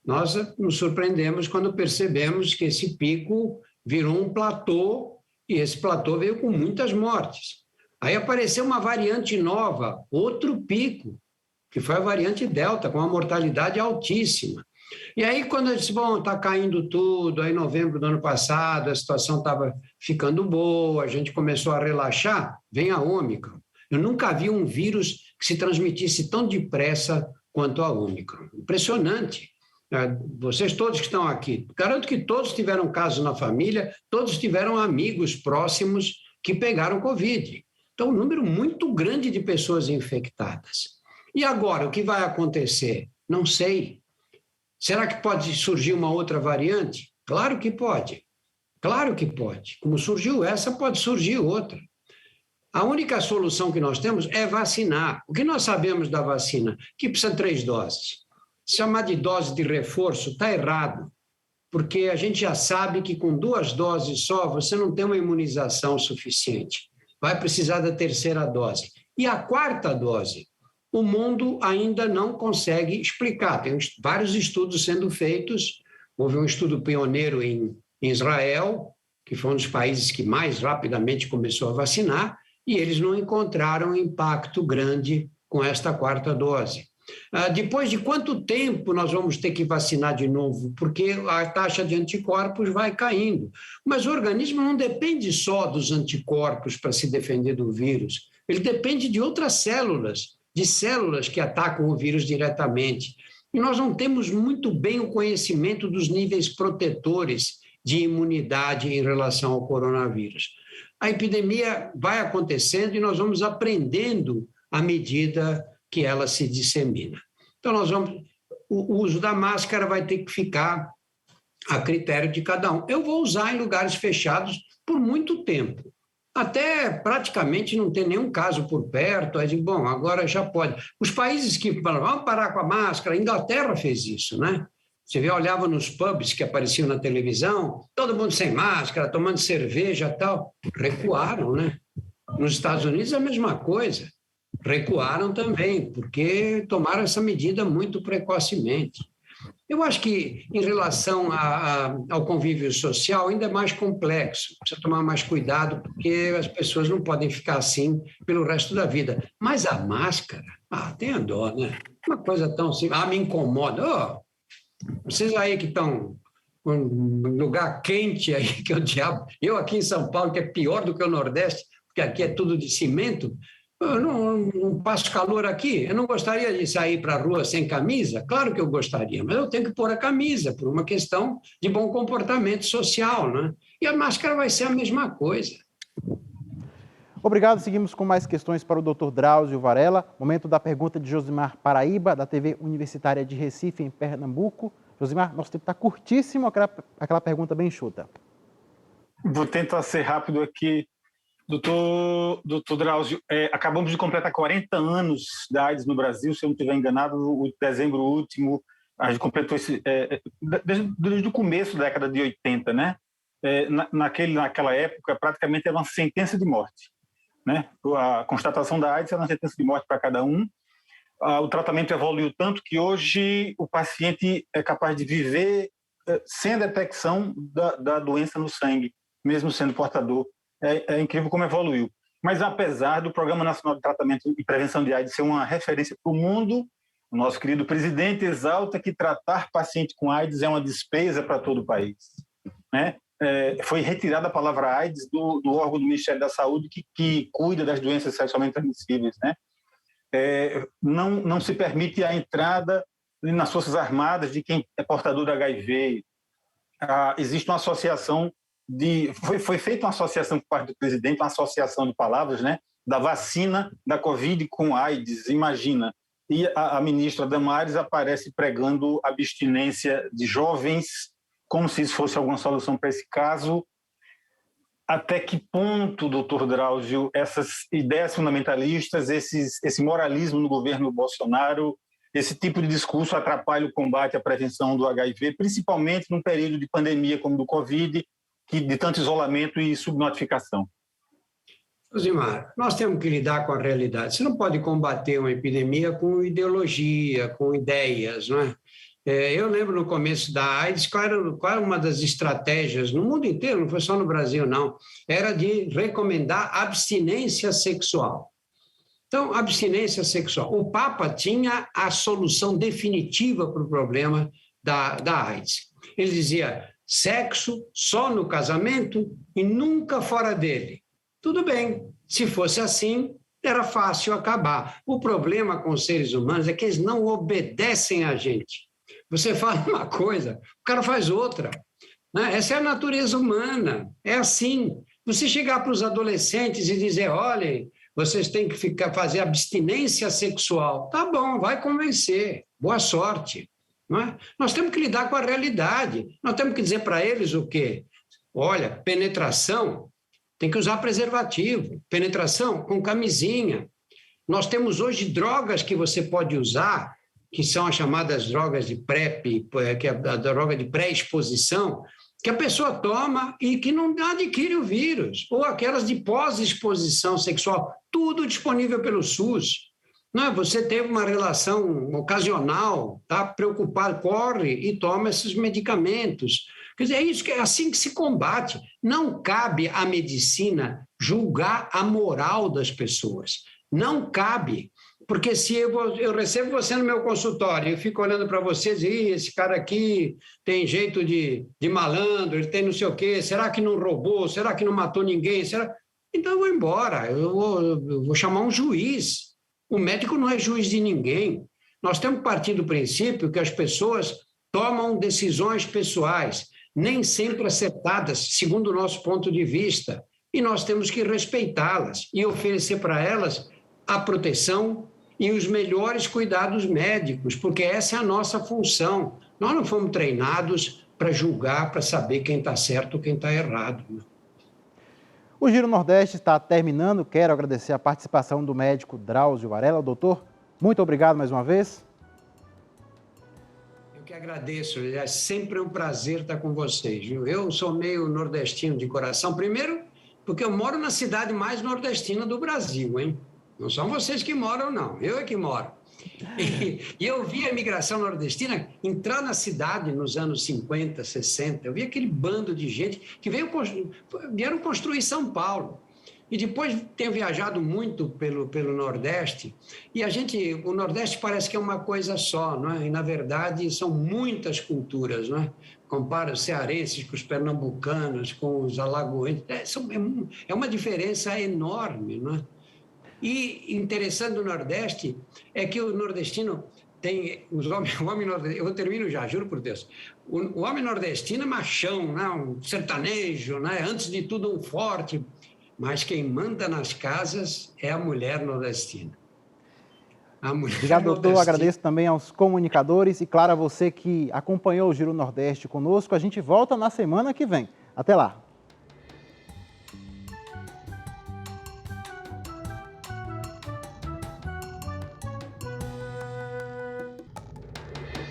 Nós nos surpreendemos quando percebemos que esse pico virou um platô, e esse platô veio com muitas mortes. Aí apareceu uma variante nova, outro pico, que foi a variante Delta, com uma mortalidade altíssima. E aí, quando eu disse, bom, está caindo tudo, aí em novembro do ano passado a situação estava ficando boa, a gente começou a relaxar, vem a Ômicron. Eu nunca vi um vírus que se transmitisse tão depressa quanto a Ômicron. Impressionante. Vocês todos que estão aqui, garanto que todos tiveram casos na família, todos tiveram amigos próximos que pegaram Covid. Então, um número muito grande de pessoas infectadas. E agora, o que vai acontecer? Não sei. Será que pode surgir uma outra variante? Claro que pode. Claro que pode. Como surgiu essa, pode surgir outra. A única solução que nós temos é vacinar. O que nós sabemos da vacina? Que precisa de 3 doses. Chamar de dose de reforço está errado, porque a gente já sabe que com 2 doses só você não tem uma imunização suficiente. Vai precisar da 3ª dose. E a 4ª dose? O mundo ainda não consegue explicar. Tem vários estudos sendo feitos. Houve um estudo pioneiro em Israel, que foi um dos países que mais rapidamente começou a vacinar, e eles não encontraram impacto grande com esta 4ª dose. Depois de quanto tempo nós vamos ter que vacinar de novo? Porque a taxa de anticorpos vai caindo. Mas o organismo não depende só dos anticorpos para se defender do vírus. Ele depende de outras células, de células que atacam o vírus diretamente. E nós não temos muito bem o conhecimento dos níveis protetores de imunidade em relação ao coronavírus. A epidemia vai acontecendo e nós vamos aprendendo à medida que ela se dissemina. Então, o uso da máscara vai ter que ficar a critério de cada um. Eu vou usar em lugares fechados por muito tempo, até praticamente não ter nenhum caso por perto. Aí, bom, agora já pode. Os países que falam, vamos parar com a máscara, a Inglaterra fez isso, né? Você olhava nos pubs que apareciam na televisão, todo mundo sem máscara, tomando cerveja e tal. Recuaram, né? Nos Estados Unidos a mesma coisa. Recuaram também, porque tomaram essa medida muito precocemente. Eu acho que, em relação ao convívio social, ainda é mais complexo. Precisa tomar mais cuidado, porque as pessoas não podem ficar assim pelo resto da vida. Mas a máscara, tenha dó, né? Uma coisa tão simples. Me incomoda. Vocês aí que estão num lugar quente aí, que é o diabo. Eu aqui em São Paulo, que é pior do que o Nordeste, porque aqui é tudo de cimento. Eu não passo calor aqui, eu não gostaria de sair para a rua sem camisa? Claro que eu gostaria, mas eu tenho que pôr a camisa por uma questão de bom comportamento social, né? E a máscara vai ser a mesma coisa. Obrigado, seguimos com mais questões para o Dr. Drauzio Varella. Momento da pergunta de Josimar Paraíba, da TV Universitária de Recife, em Pernambuco. Josimar, nosso tempo está curtíssimo, aquela pergunta bem enxuta. Vou tentar ser rápido aqui. Doutor Drauzio, acabamos de completar 40 anos da AIDS no Brasil, se eu não estiver enganado, o dezembro último, a gente completou desde o começo da década de 80, né? Naquela época, praticamente era uma sentença de morte, né? A constatação da AIDS era uma sentença de morte para cada um. O tratamento evoluiu tanto que hoje o paciente é capaz de viver sem a detecção da doença no sangue, mesmo sendo portador. É incrível como evoluiu. Mas, apesar do Programa Nacional de Tratamento e Prevenção de AIDS ser uma referência para o mundo, o nosso querido presidente exalta que tratar paciente com AIDS é uma despesa para todo o país, né? Foi retirada a palavra AIDS do órgão do Ministério da Saúde que cuida das doenças sexualmente transmissíveis, né? Não se permite a entrada nas Forças Armadas de quem é portador do HIV. existe uma associação foi feita uma associação por parte do presidente, uma associação de palavras, né, da vacina da Covid com AIDS, imagina. E a ministra Damares aparece pregando abstinência de jovens, como se isso fosse alguma solução para esse caso. Até que ponto, doutor Drauzio, essas ideias fundamentalistas, esse moralismo no governo Bolsonaro, esse tipo de discurso atrapalha o combate à prevenção do HIV, principalmente num período de pandemia como do Covid, de tanto isolamento e subnotificação? Josimar, nós temos que lidar com a realidade. Você não pode combater uma epidemia com ideologia, com ideias, não é? Eu lembro no começo da AIDS, qual era uma das estratégias, no mundo inteiro, não foi só no Brasil, não, era de recomendar abstinência sexual. Então, abstinência sexual. O Papa tinha a solução definitiva para o problema da AIDS. Ele dizia, sexo só no casamento e nunca fora dele. Tudo bem, se fosse assim, era fácil acabar. O problema com os seres humanos é que eles não obedecem a gente. Você fala uma coisa, o cara faz outra. Né? Essa é a natureza humana, é assim. Você chegar para os adolescentes e dizer, olhem, vocês têm que fazer abstinência sexual. Tá bom, vai convencer, boa sorte. Não é? Nós temos que lidar com a realidade. Nós temos que dizer para eles o quê? Olha, penetração, tem que usar preservativo. Penetração com camisinha. Nós temos hoje drogas que você pode usar, que são as chamadas drogas de PrEP, que é a droga de pré-exposição, que a pessoa toma e que não adquire o vírus, ou aquelas de pós-exposição sexual, tudo disponível pelo SUS. Não, você teve uma relação ocasional, está preocupado, corre e toma esses medicamentos. Quer dizer, é assim que se combate. Não cabe à medicina julgar a moral das pessoas. Não cabe. Porque se eu recebo você no meu consultório, eu fico olhando para você e digo, esse cara aqui tem jeito de malandro, ele tem não sei o quê, será que não roubou, será que não matou ninguém? Então eu vou embora, eu vou chamar um juiz. O médico não é juiz de ninguém. Nós temos que partir do princípio que as pessoas tomam decisões pessoais, nem sempre acertadas, segundo o nosso ponto de vista, e nós temos que respeitá-las e oferecer para elas a proteção e os melhores cuidados médicos, porque essa é a nossa função. Nós não fomos treinados para julgar, para saber quem está certo ou quem está errado. O Giro Nordeste está terminando. Quero agradecer a participação do médico Drauzio Varella. Doutor, muito obrigado mais uma vez. Eu que agradeço. É sempre um prazer estar com vocês. Viu? Eu sou meio nordestino de coração. Primeiro, porque eu moro na cidade mais nordestina do Brasil, hein? Não são vocês que moram, não. Eu é que moro. E eu vi a imigração nordestina entrar na cidade nos anos 50, 60. Eu vi aquele bando de gente que vieram construir São Paulo. E depois tenho viajado muito pelo Nordeste. E o Nordeste parece que é uma coisa só, não é? E, na verdade, são muitas culturas, não é? Compara os cearenses com os pernambucanos, com os alagoenses. É uma diferença enorme, não é? E interessante do Nordeste é que o nordestino tem o homem nordestino, eu termino já, juro por Deus. O homem nordestino é machão, né? Um sertanejo, né? Antes de tudo um forte, mas quem manda nas casas é a mulher nordestina. Obrigado, doutor. Agradeço também aos comunicadores e, claro, a você que acompanhou o Giro Nordeste conosco. A gente volta na semana que vem. Até lá.